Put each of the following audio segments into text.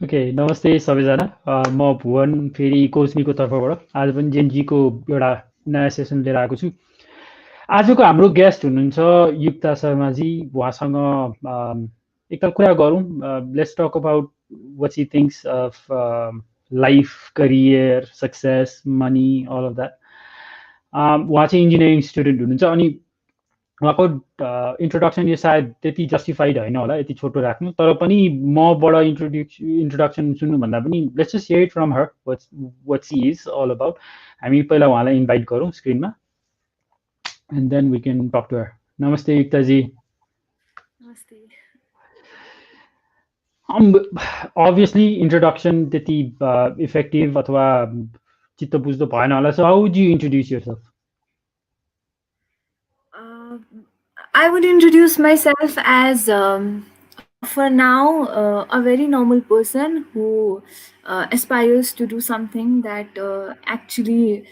Okay नमस्ते सबैजना म भुवन फेरि कोचमीको तर्फबाट आज पनि जेनजीको एउटा नयाँ सेसन लिएर आएको छु। आजको हाम्रो गेस्ट हुनुहुन्छ युक्ता शर्माजी। उहाँसँग एकताल कुरा गरौँ। Let's talk about what she thinks of life, career, success, money, all of that. उहाँ चाहिँ इन्जिनियरिङ स्टुडेन्ट हुनुहुन्छ अनि उहाँको इन्ट्रोडक्सन यो सायद त्यति जस्टिफाइड होइन होला यति छोटो राख्नु, तर पनि मबाट इन्ट्रोडक्सन सुन्नुभन्दा पनि let's just hear it from her what she is all about. हामी पहिला उहाँलाई इन्भाइट गरौँ स्क्रिनमा and then we can talk to हर। नमस्ते युक्ताजी। नमस्ते। अभियसली इन्ट्रोडक्सन त्यति इफेक्टिभ अथवा चित्त बुझ्दो भएन होला, so how would you introduce yourself? I would introduce myself as, for now, a very normal person who aspires to do something that actually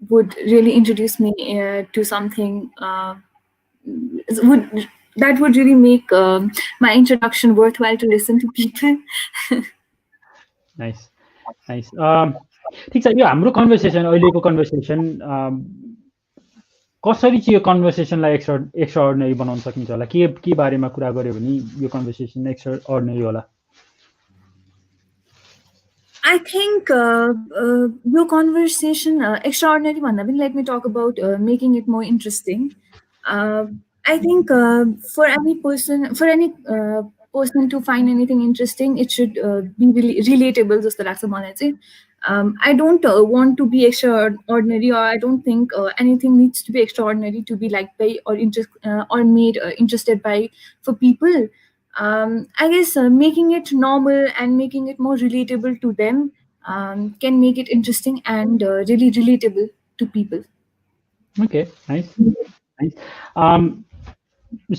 would really introduce me to something that would really make my introduction worthwhile to listen to people. Nice, nice. ठिक छ, यो हाम्रो conversation अहिलेको conversation कसरी चाहिँ यो कन्भर्सेसनलाई एक्स्ट्राअर्डिनरी बनाउन सकिन्छ होला? के बारेमा कुरा गर्यो भने यो कन्भर्सेसन एक्स्ट्राअर्डिनरी होला? I think your conversation extraordinary भन्दा पनि let me talk about making it more interesting. I think for any person to find anything interesting, it should be really relatable. जस्तो लाग्छ मलाई चाहिँ. I don't want to be extraordinary, or I don't think anything needs to be extraordinary to be liked by or made interested by for people. I guess making it normal and making it more relatable to them can make it interesting and really relatable to people. Okay, nice. Nice.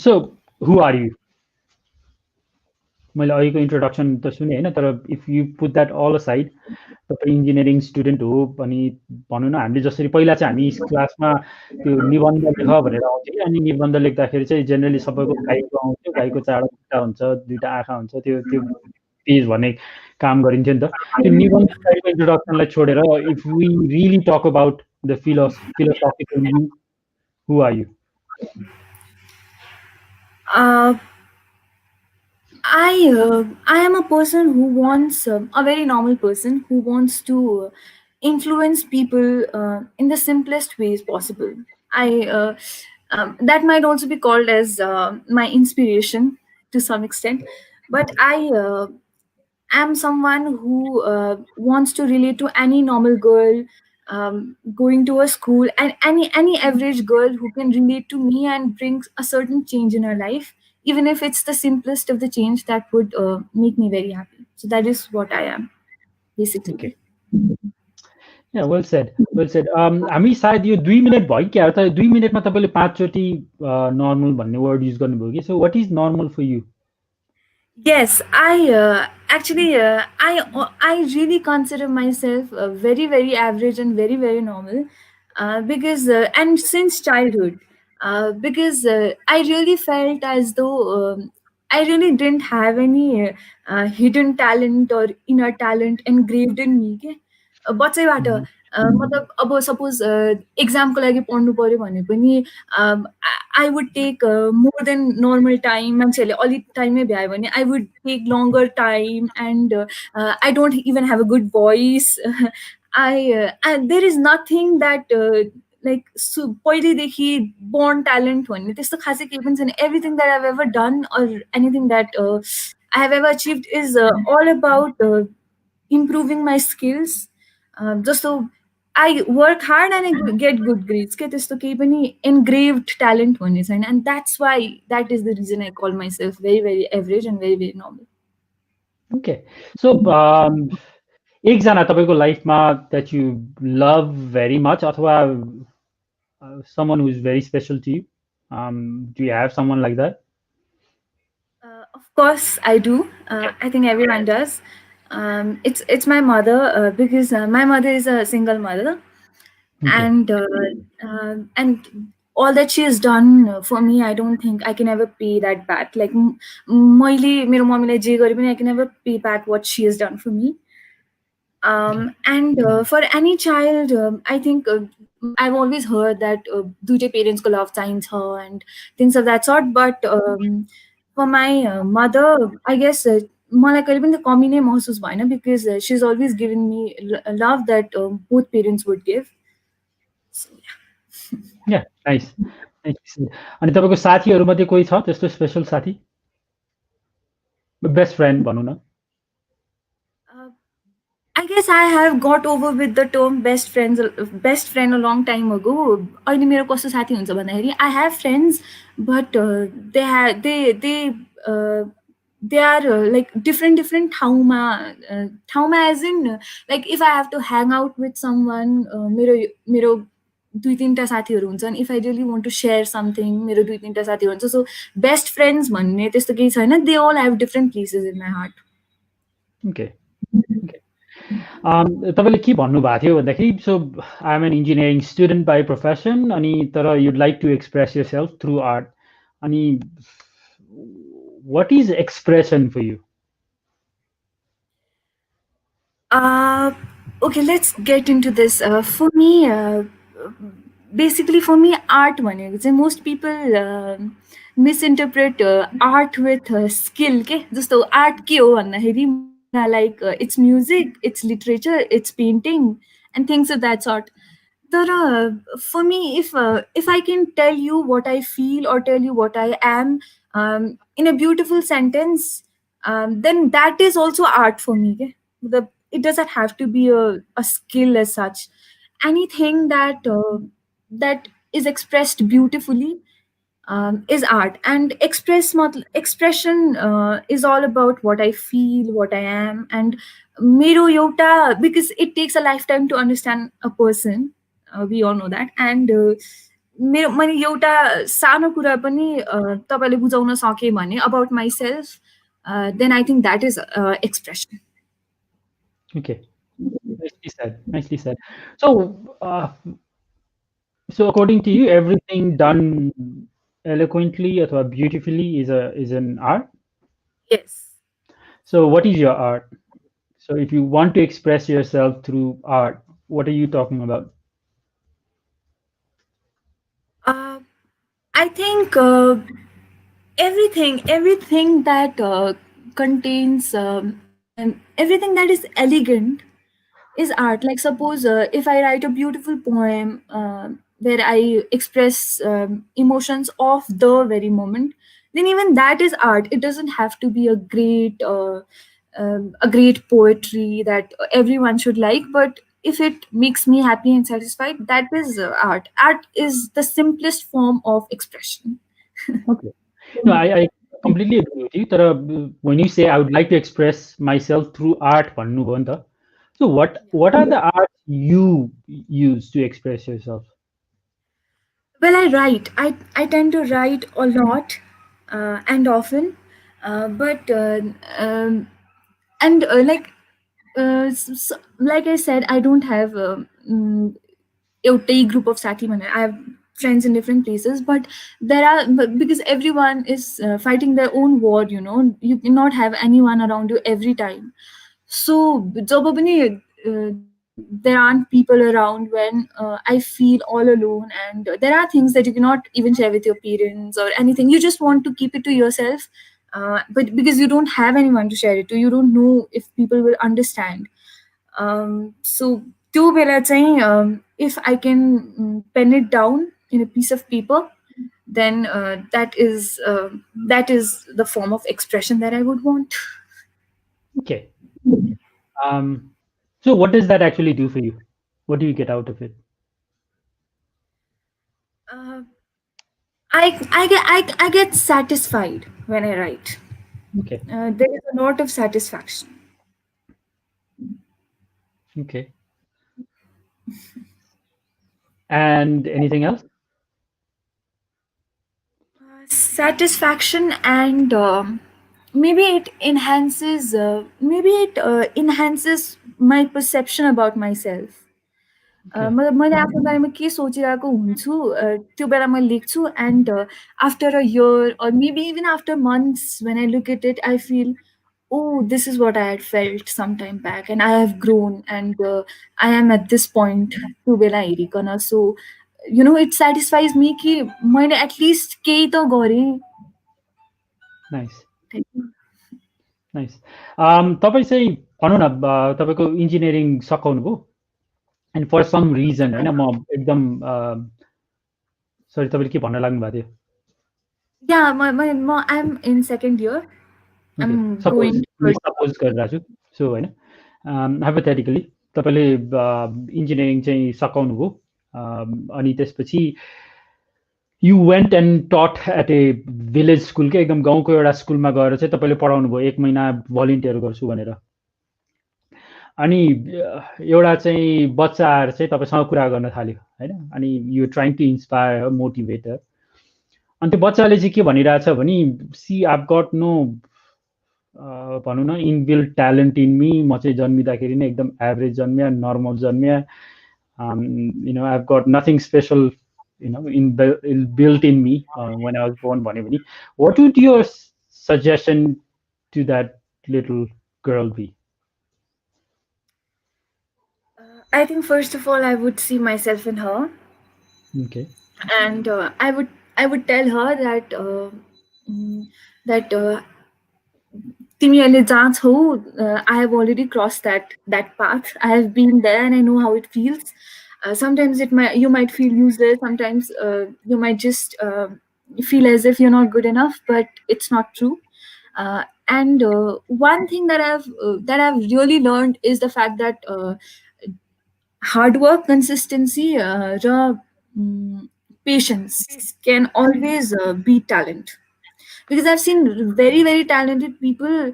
So, who are you? मैले अहिलेको introduction त सुने होइन, तर if you put that all aside, तपाईँ engineering student हो अनि भनौँ न, हामीले जसरी पहिला चाहिँ हामी क्लासमा त्यो निबन्ध लेख भनेर आउँथ्यो, अनि निबन्ध लेख्दाखेरि चाहिँ जेनरली सबैको गाईको आउँथ्यो, गाईको चारवटा खुट्टा हुन्छ, दुईवटा आँखा हुन्छ, त्यो पेज भन्ने काम गरिन्थ्यो नि त। त्यो निबन्ध स्टाइलको इन्ट्रोडक्सनलाई छोडेर if we really talk about the philosophical you, who are you? I am a person who wants a very normal person who wants to influence people in the simplest ways possible. That might also be called as my inspiration to some extent, but I am someone who wants to relate to any normal girl going to a school, and any average girl who can relate to me and brings a certain change in her life, even if it's the simplest of the change that would make me very happy. So that is what I am, basically. Okay. Yeah, well said. Well said. हामी सायद यो 2 minute भयो क्या, त 2 मिनटमा तपाईले 5 चोटी normal भन्ने word use गर्नुभयो कि, so what is normal for you? Yes, I actually I really consider myself very, very average and very, very normal because and since childhood because I really felt as though I really didn't have any hidden talent or inner talent engraved in me के बच्चैबाट मतलब अब suppose एक्जामको लागि पढ्नु पर्यो भने पनि I would take more than normal time. मान्छेहरूले अलिक टाइमै भ्यायो भने I would take longer time, and I don't even have a good voice. There is nothing that like पहिलेदेखि born talent भन्ने त्यस्तो खासै केही पनि छैन. Everything that I've ever done or anything that I have ever achieved is all about improving my skills. Just so I work hard and I get good grades. के त्यस्तो केही पनि engraved talent भन्ने छैन, and that's why that is the reason I call myself very, very average and very, very normal. Okay, so एकजना तपाईँको लाइफमा that you लभ भेरी मच अथवा someone who's very special to you? Do you have someone like that? Of course, I do. I think everyone does. It's my mother, because my mother is a single mother, Okay. and all that she has done for me, I don't think I can ever pay that back. Like, मैले मेरो मम्मीलाई जे गरे पनि I can never pay back what she has done for me. Okay. And for any child, I think I've always heard that दुइटै पेरेन्ट्सको लभ चाहिन्छ and things of that sort. But for my mother, I guess मलाई कहिले पनि त कमी नै महसुस भएन, because she's always given me love that both parents would give. So, Yeah, nice. Nice. अनि तपाईँको साथीहरूमध्ये कोही छ त्यस्तो स्पेसल साथी? बेस्ट फ्रेन्ड भनौँ न। yeah. I guess I have got over with the term best friend a long time ago. अहिले मेरो कस्तो साथी हुन्छ भन्दाखेरि, I have friends, but uh, they are like different ठाउँमा as in like if I have to hang out with someone, मेरो दुई तिनवटा साथीहरू हुन्छन्. If I really want to share something, मेरो दुई तिनवटा साथीहरू हुन्छ. So best friends भन्ने त्यस्तो केही छैन. They all have different places in my heart. Okay, okay. तपाईँले के भन्नुभएको थियो भन्दाखेरि so I am an engineering student by profession अनि तर you'd like to express yourself through art अनि what is expression for you? Uh, okay, let's get into this. For me, basically, for me, art भनेको चाहिँ most people misinterpret art with skill. के जस्तो art के हो भन्दाखेरि like it's music, it's literature, it's painting, and things of that sort. But for me, if I can tell you what I feel or tell you what I am in a beautiful sentence, then that is also art for me. Okay? It doesn't have to be a skill as such. Anything that is expressed beautifully is art. And expression is all about what I feel, what I am. And मेरो एउटा, because it takes a lifetime to understand a person, we all know that. And मेरो मैले एउटा सानो कुरा पनि तपाईँले बुझाउन सकेँ भने about myself, then I think that is expression. Okay, nicely said, nicely said. So, so according to you, everything done eloquently or beautifully is an art. Yes. So, what is your art? So, if you want to express yourself through art, what are you talking about? Uh, I think everything that contains everything that is elegant is art. Like suppose if I write a beautiful poem where I express emotions of the very moment, then even that is art. It doesn't have to be a great poetry that everyone should like, but if it makes me happy and satisfied, that is art. Art is the simplest form of expression. Okay. No, I completely agree with you. तर when you say I would like to express myself through art भन्नुभयो नि त. So what are the arts you use to express yourself? Well, I write. I tend to write a lot and often, but and like I said, I don't have a group of sati mana. I have friends in different places, but because everyone is fighting their own war. You cannot have anyone around you every time. So जब पनि there aren't people around when I feel all alone, and there are things that you cannot even share with your parents or anything. You just want to keep it to yourself, but because you don't have anyone to share it to, you don't know if people will understand. So त्यो बेला चाहिँ if I can pen it down in a piece of paper, then that is the form of expression that I would want. Okay. Um, so what does that actually do for you? What do you get out of it? Uh, I get satisfied when I write. Okay. There is a lot of satisfaction. Okay. And anything else? Satisfaction, and maybe it enhances my perception about myself. Okay. मतलब मैले आफ्नो बारेमा के सोचिरहेको हुन्छु त्यो बेला म लेख्छु, and after a year or maybe even after months when I look at it, I feel, oh, this is what I had felt some time back, and I have grown, and I am at this point त्यो बेला हेरिकन. So it satisfies me कि मैले at least केही त गरेँ. Nice. Nice. तपाईँ चाहिँ भनौँ न तपाईँको इन्जिनियरिङ सकाउनुभयो एन्ड फर सम रिजन होइन म एकदम सरी तपाईँले के भन्न लाग्नु भएको थियो? Yeah, I'm in second year. Okay I'm suppose going म first. सपोज गरिरहेको छु सो होइन हाइपोथेटिकली तपाईँले इन्जिनियरिङ चाहिँ सकाउनुभयो अनि त्यसपछि यु वेन्ट एन्ड टट एट ए भिलेज स्कुल के एकदम गाउँको एउटा स्कुलमा गएर चाहिँ तपाईँले पढाउनु भयो 1 महिना भलिन्टियर गर्छु भनेर अनि एउटा चाहिँ बच्चा आएर चाहिँ तपाईँसँग कुरा गर्न थाल्यो होइन अनि you trying to inspire motivate अनि त्यो बच्चाले चाहिँ के भनिरहेछ भने सी आभ गट नो भनौँ न इनबिल्ट ट्यालेन्ट इन मी म चाहिँ जन्मिँदाखेरि नै एकदम एभरेज जन्मिया नर्मल जन्मिया I've got nothing special built in me when I was born भन्यो भने what would your suggestion to that little girl be? I think first of all, I would see myself in her, Okay. and I would tell her that that तिमी अहिले जहाँ छौ, I have already crossed that path. I have been there, and I know how it feels. Sometimes you might feel useless. Sometimes you might just feel as if you're not good enough, but it's not true. And one thing that I've really learned is the fact that hard work, consistency, raw patience can always beat talent. Because I've seen very very talented people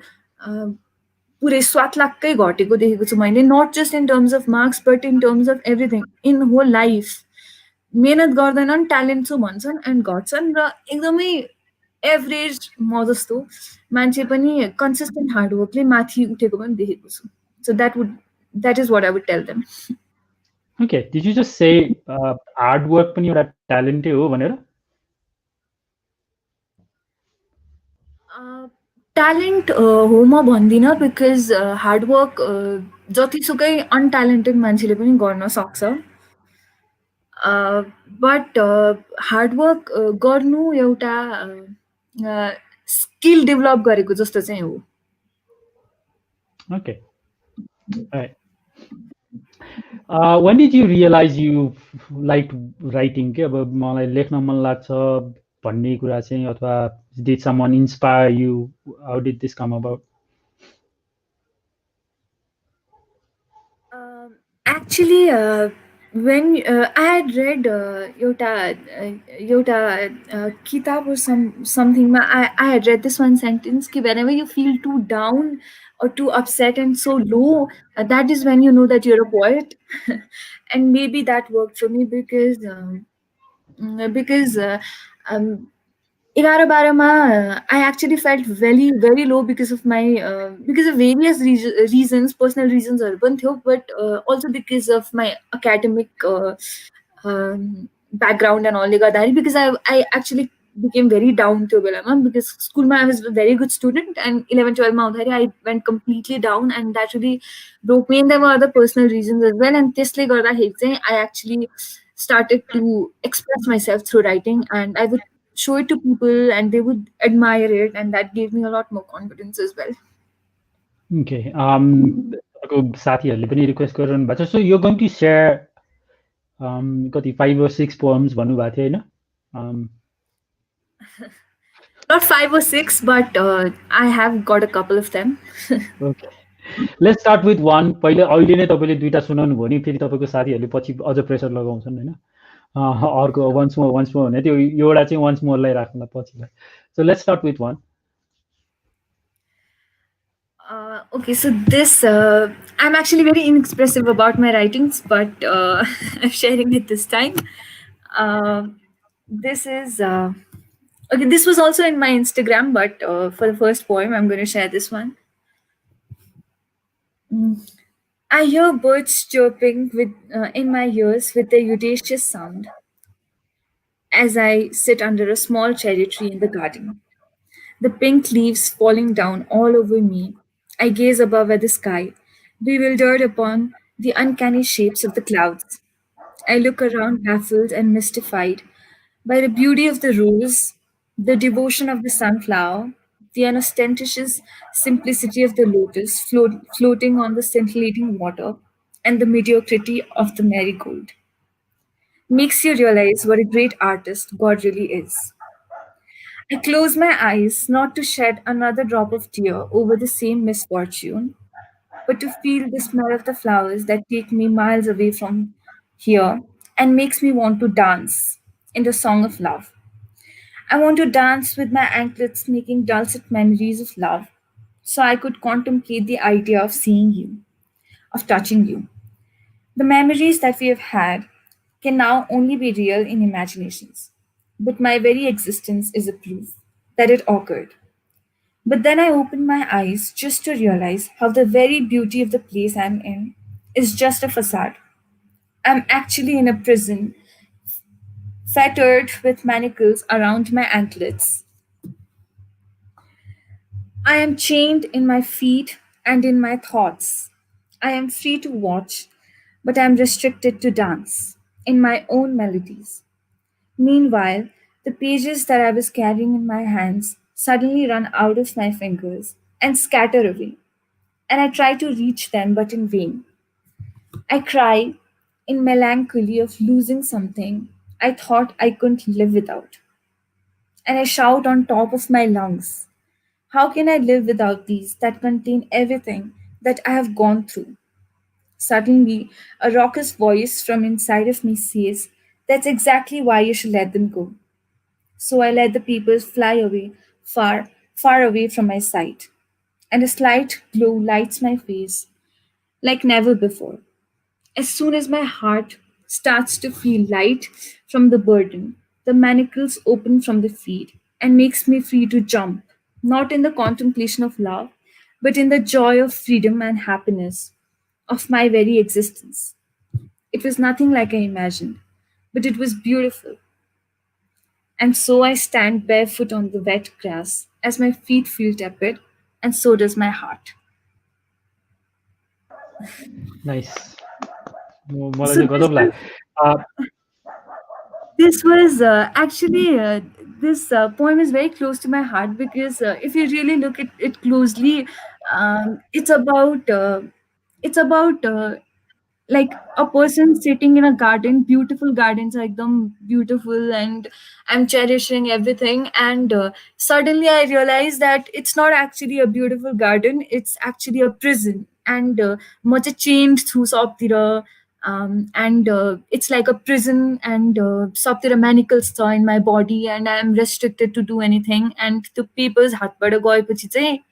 पुरै स्वात लाक्कै घटेको देखेको छु मैले, not just in terms of marks but in terms of everything in whole life. मेहनत गर्दैनन्, talent छु भन्छन् एन्ड गर्छन्, र एकदमै एभरेज म जस्तो मान्छे पनि कन्सिस्टेन्ट हार्डवर्कले माथि उठेको पनि देखेको छु. सो that is what I would tell them. Okay, did you just say hard work पनि एउटा ट्यालेन्टै हो भनेर? ट्यालेन्ट हो म भन्दिनँ, बिकज हार्डवर्क जतिसुकै अनट्यालेन्टेड मान्छेले पनि गर्न सक्छ. बट हार्डवर्क गर्नु एउटा स्किल डेभलप गरेको जस्तो चाहिँ हो. Okay. All right. When did you realize you liked writing के अब मलाई लेख्न मन लाग्छ भन्ने कुरा चाहिँ अथवा did someone inspire you? How did this come about? Actually, when I had read एउटा किताब or something, I had read this one sentence कि whenever you feel too down or too upset and so low, that is when you know that you're a poet. And maybe that worked for me because 11-12 I actually felt very very low because of various reasons, personal reasons पनि थियो, but also because of my academic background and all गर्दाखेरि, because I actually became very down त्यो बेलामा, because स्कुलमा I was a very good student, and 11-12 मा आउँदाखेरि I went completely down, and that really broke me. And there were other personal reasons as well, and त्यसले गर्दाखेरि चाहिँ I actually started to express myself through writing, and I would show it to people and they would admire it, and that gave me a lot more confidence as well. Okay. तपाईँको साथीहरूले पनि request गरिरहनु भएको छ, सो you're going to share कति 5 or 6 poems भन्नुभएको थियो होइन? Not 5 or 6, but I have got a couple of them. Okay. Let's start with one. पहिले अहिले नै तपाईँले दुईटा सुनाउनु भयो नि फेरि तपाईँको साथीहरूले पछि अझ प्रेसर लगाउँछन् होइन? अर्को once more भने त्यो एउटा चाहिँ once more लाई राख्नुला पछिलाई. So let's start with one. Okay, so this I'm actually very inexpressive about my writings, but I'm sharing it this time. Uh, this is okay. This was also in my Instagram, but for the first poem, I'm going to share this one. Mm. I hear birds chirping in my ears with their audacious sound as I sit under a small cherry tree in the garden. The pink leaves falling down all over me. I gaze above at the sky, bewildered upon the uncanny shapes of the clouds. I look around baffled and mystified by the beauty of the rose, the devotion of the sunflower, the unostentatious simplicity of the lotus floating on the scintillating water, and the mediocrity of the marigold. Makes you realize what a great artist God really is. I close my eyes not to shed another drop of tear over the same misfortune, but to feel the smell of the flowers that take me miles away from here and makes me want to dance in the song of love. I want to dance with my anklets, making dulcet memories of love, so I could contemplate the idea of seeing you, of touching you. The memories that we have had can now only be real in imaginations, but my very existence is a proof that it occurred. But then I open my eyes just to realize how the very beauty of the place I'm in is just a facade. I'm actually in a prison, fettered with manacles around my anklets. I am chained in my feet and in my thoughts. I am free to watch, but I am restricted to dance in my own melodies. Meanwhile, the pages that I was carrying in my hands suddenly run out of my fingers and scatter away, and I try to reach them, but in vain. I cry in melancholy of losing something I thought I couldn't live without, and I shout on top of my lungs, how can I live without these that contain everything that I have gone through? Suddenly, a raucous voice from inside of me says, that's exactly why you should let them go. So I let the papers fly away, far, far away from my sight, and a slight glow lights my face like never before. As soon as my heart starts to feel light from the burden, the manacles open from the feet and makes me free to jump, not in the contemplation of love, but in the joy of freedom and happiness of my very existence. It was nothing like I imagined, but it was beautiful. And so I stand barefoot on the wet grass as my feet feel tepid, and so does my heart. Nice मलाई So चाहिँ this गजब was लाग्यो This was actually this poem is very close to my heart because if you really look at it closely, it's about like a person sitting in a garden, beautiful gardens, like them beautiful, and I'm cherishing everything. And suddenly I realized that it's not actually a beautiful garden; it's actually a prison. And much changed through Soptira, and it's like a prison, and Soptira manacles are in my body, and I'm restricted to do anything. And the papers हातबाट गएपछि चाहिँ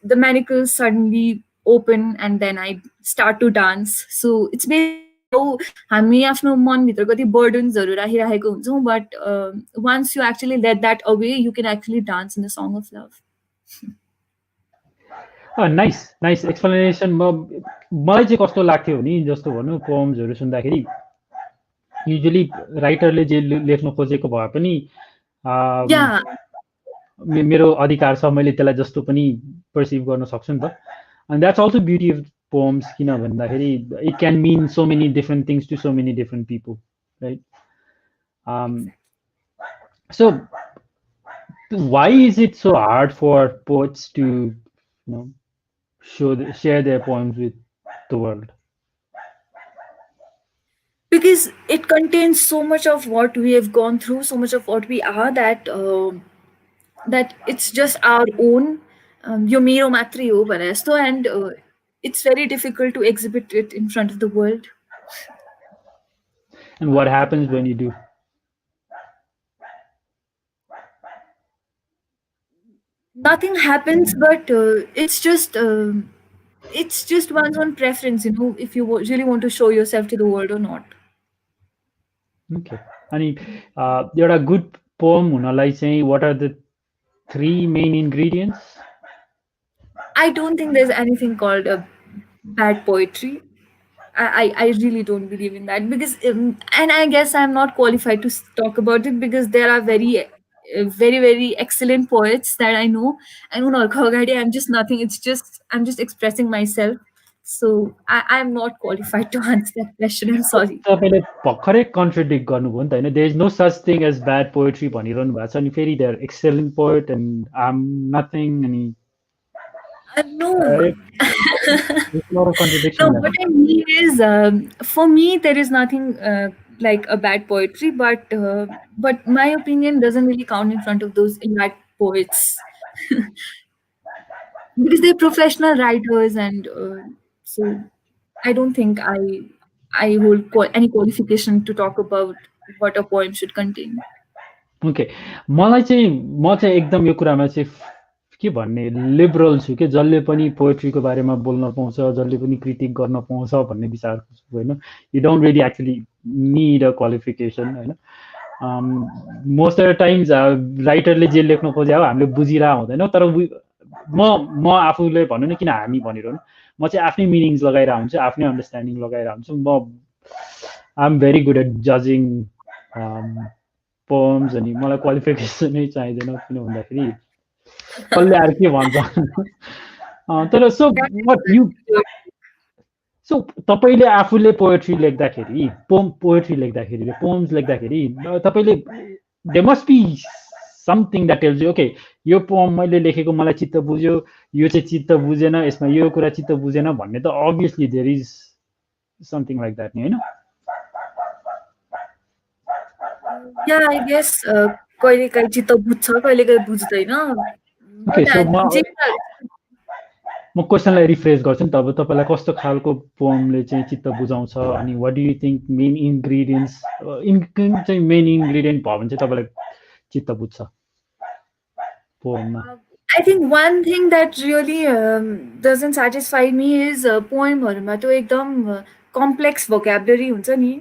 the manacles suddenly open and then I start to dance. So it's basically how हामी आफ्नो मनभित्र कति बर्डन्सहरू राखिराखेको हुन्छौँ, but once you actually let that away, you can actually dance in a song of love. Nice nice explanation मलाई चाहिँ कस्तो लाग्थ्यो भने जस्तो भनौँ पोम्सहरू सुन्दाखेरि युजली राइटरले जे लेख्न खोजेको भए पनि Yeah, मेरो अधिकार छ मैले त्यसलाई जस्तो पनि पर्सिभ गर्न सक्छु नि त and that's also beauty of poems किन भन्दाखेरि it can mean so many different things to so many different people, right? um, exactly. so why is it so hard for poets to share their poems with the world? Because it contains so much of what we have gone through, so much of what we are, that it's just our own यो मेरो मात्रै हो भने जस्तो, and it's very difficult to exhibit it in front of the world. And what happens when you do? Nothing happens, but it's just one's own preference, if you really want to show yourself to the world or not. Okay अनि एउटा good poem हुनलाई चाहिँ what are the three main ingredients? I don't think there's anything called a bad poetry. I really don't believe in that because, and I guess I'm not qualified to talk about it because there are very, very excellent poets that I know. And उनीहरूको अगाडि I'm just nothing. I'm just expressing myself. So I'm not qualified to answer that question. I'm sorry. तपाईँले भर्खरै कन्ट्रडिक्ट गर्नुभयो नि त होइन, there is no such thing as bad poetry भनिरहनु भएको छ, अनि फेरि there excellent poet and I am nothing, अनि No. Contradiction No, what I mean is, for me, there is nothing like a bad poetry, but my opinion doesn't really count in front of those bad poets because they're professional writers, and so I don't think I hold any qualification to talk about what a poem should contain. Okay, मलाई चाहिँ म चाहिँ एकदम यो कुरामा चाहिँ के भन्ने liberal छु कि जसले पनि पोएट्रीको बारेमा बोल्न पाउँछ, जसले पनि क्रिटिक गर्न पाउँछ भन्ने विचारको छु होइन। You don't really actually need a qualification होइन। मोस्ट अफ द टाइम्स राइटरले जे लेख्न खोजे हो हामीले बुझिरहेको हुँदैन, तर म आफूले भन्नु न किन हामी भनिरहनु, म चाहिँ आफ्नै मिनिङ्स लगाइरहेको हुन्छु, आफ्नै अन्डरस्ट्यान्डिङ लगाइरहेको हुन्छु। I am very good at जजिङ पोम्स, अनि मलाई क्वालिफिकेसनै चाहिँदैन, किन भन्दाखेरि कसले आएर के भन्छ। तर सो तपाईँले आफूले पोएट्री लेख्दाखेरि, पोएट्री लेख्दाखेरि, पोम्स लेख्दाखेरि तपाईँले they must be something that tells you okay यो पोम मैले लेखेको मलाई चित्त बुझ्यो, यो चाहिँ चित्त बुझेन, यसमा यो कुरा चित्त बुझेन भन्ने त obviously there is something like that नि होइन? Yeah, I guess कहिलेकाहीँ चित्त बुझ्छ, कहिलेकाहीँ बुझ्दैन। ओके, सो म क्वेसनलाई रिफ्रेस गर्छु नि त। अब तपाईँलाई कस्तो खालको पोमले चाहिँ चित्त बुझाउँछ, अनि what do you think main ingredients चाहिँ मेन इन्ग्रिडियन्ट भयो भने चाहिँ तपाईँलाई चित्त बुझ्छ पोममा? I think one thing that really doesn't satisfy me is पोएमहरूमा त्यो एकदम complex vocabulary हुन्छ नि.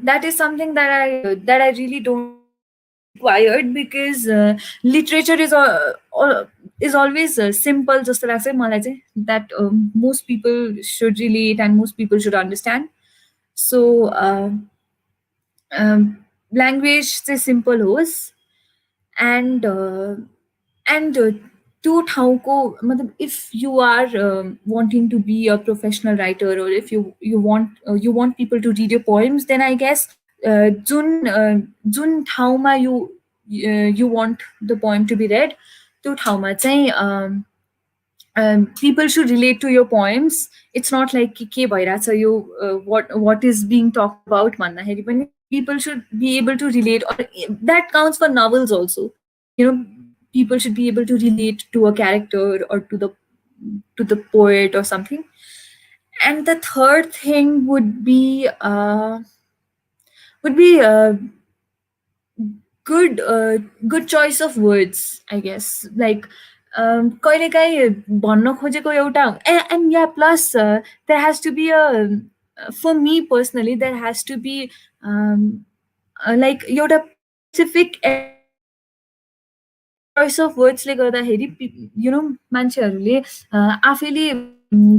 That is something that I really don't find required because literature is always simple जस्तो लाग्छ मलाई चाहिँ, that most people should relate and most people should understand. So language चाहिँ simple होस्, and त्यो ठाउँको मतलब if you are wanting to be a professional writer, or if you want people to read your poems, then I guess जुन ठाउँमा you want the poem to be read, त्यो ठाउँमा चाहिँ people should relate to your poems. It's not like के भइरहेछ यो what is being talked about भन्दाखेरि पनि people should be able to relate, or that counts for novels also. People should be able to relate to a character or to the poet or something. And the third thing would be good choice of words, I guess. Like कहिलेकाहीँ भन्न खोजेको एउटा, and yeah, plus there has to be for me personally, there has to be like एउटा specific choice of words ले गर्दाखेरि मान्छेहरूले आफैले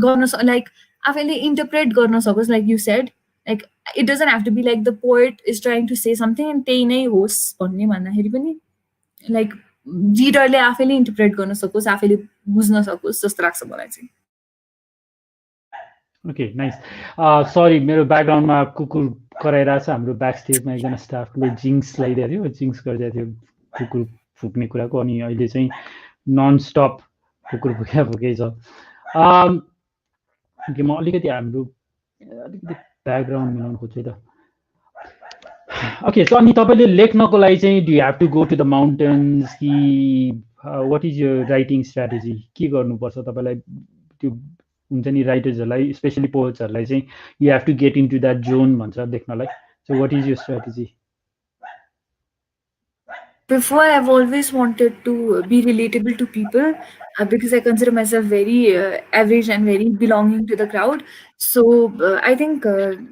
गर्न like आफैले interpret गर्न सकोस्, like you said, like it doesn't have to be like the poet is trying to say something and त्यही नै होस् भन्ने भन्दाखेरि पनि like रिडरले आफैले इन्टरप्रेट गर्न सकोस्, आफैले बुझ्न सकोस् जस्तो लाग्छ मलाई चाहिँ। Okay, nice. सरी, मेरो ब्याकग्राउन्डमा कुकुर कराइरहेको छ। हाम्रो ब्याक स्टेजमा एकजना स्टाफले जिङ्स लगाइदिएको थियो, जिङ्स गरिदिएको थियो कुकुर फुक्ने कुराको, अनि अहिले चाहिँ नन स्टप कुकुर फुकै छ। म अलिकति हाम्रो अलिकति ब्याकग्राउन्ड मिलाउनु खोज्छु त। ओके, सो अनि तपाईँले लेख्नको लागि चाहिँ do you have to go to the mountains कि what is your writing strategy? के गर्नुपर्छ तपाईँलाई? त्यो हुन्छ नि राइटर्सहरूलाई, स्पेसली पोएट्सहरूलाई चाहिँ you have to get into that zone भन्छ लेख्नलाई। So what is your strategy? Before, I've always wanted to be relatable to people because I consider myself very average and very belonging to the crowd. So I think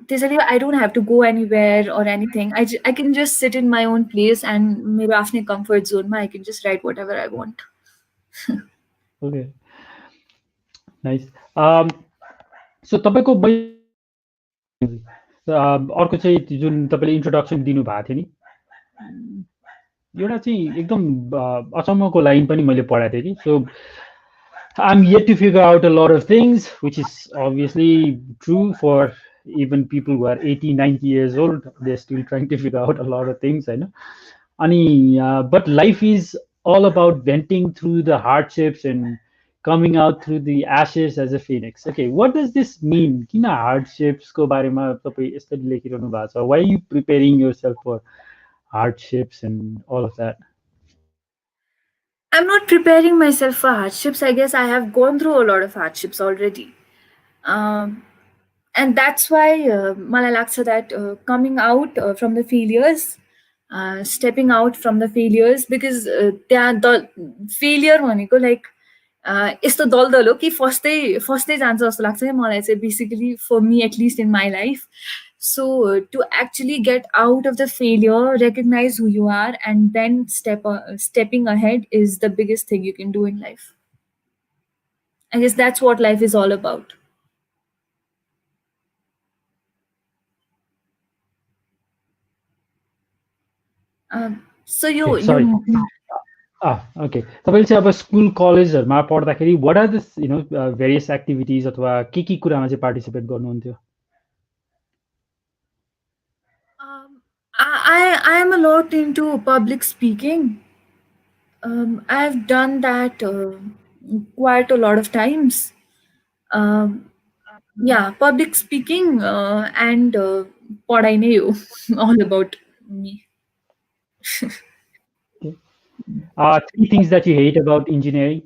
this idea, I don't have to go anywhere or anything. I can just sit in my own place and मेरो आफ्नै comfort zone मा I can just write whatever I want. Okay, nice. सो तपाईँको मैले अर्को चाहिँ जुन तपाईँले introduction दिनुभएको थियो नि, एउटा चाहिँ एकदम अचम्मको लाइन पनि मैले पढाएको थिएँ कि. सो I'm yet to figure out a lot of things, which is obviously true for even people who are 80, 90 years old. They're still trying to figure out a lot of things, I know. But life is all about venting through the hardships and coming out through the ashes as a phoenix. Okay, what does this mean? किन hardships को बारेमा तपाईं यसरी लेखिरहनु भएको छ? Why are you preparing yourself for hardships and all of that? I'm not preparing myself for hardships. I guess I have gone through a lot of hardships already. Um, and that's why मलाई लाग्छ that coming out from the failures, stepping out from the failures, because त्यहाँ failure भनेको like यस्तो दलदल हो कि फस्दै फस्दै जान्छ जस्तो लाग्छ क्या मलाई चाहिँ basically for me at least in my life. So to actually get out of the failure, recognize who you are, and then stepping ahead is the biggest thing you can do in life. I guess that's what life is all about. So Okay, sorry. Okay. तपाईँले चाहिँ अब school कलेजहरूमा पढ्दाखेरि what are the various activities अथवा के कुरामा चाहिँ participate गर्नुहुन्थ्यो? I am a lot into public speaking. I've done that quite a lot of times. Yeah, public speaking and पढाइ नै हो all about me. Three things that you hate about engineering.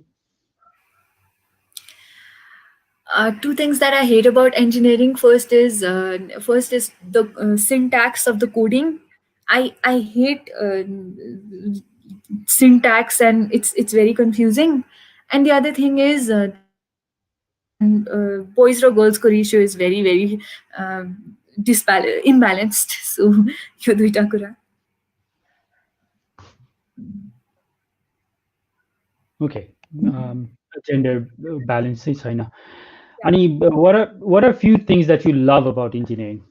Two things that I hate about engineering. First is the syntax of the coding. I hate syntax, and it's very confusing. And the other thing is that boys or girls ko ratio is very very imbalanced. So यो दुईटा कुरा. Okay. Gender balance चाहिँ छैन. अनि what are few things that you love about engineering?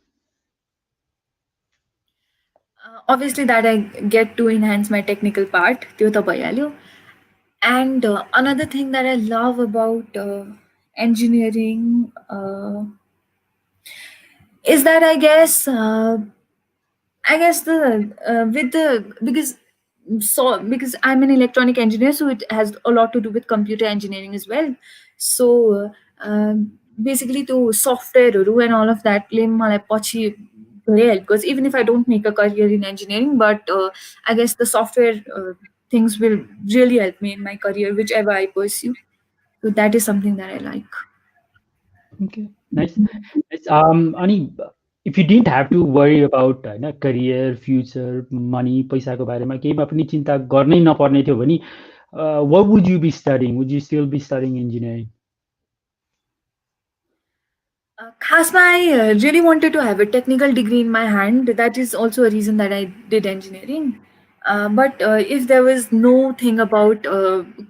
Obviously that I get to enhance my technical part, त्यो त भइहाल्यो. And another thing that I love about engineering is that I guess because I'm an electronic engineer, so it has a lot to do with computer engineering as well. So basically to software and all of that मलाई पछि धेरै help, because even if I don't make a career in engineering, but I guess the software things will really help me in my career, whichever I pursue. So that is something that I like. Okay, nice. Ani, if you didn't have to worry about career, future, money, पैसाको बारेमा केहीमा पनि चिन्ता गर्नै नपर्ने थियो भने what would you be studying? Would you still be studying engineering? Khasma, I really wanted to have a technical degree in my hand. That is also a reason that I did engineering. But if there was no thing about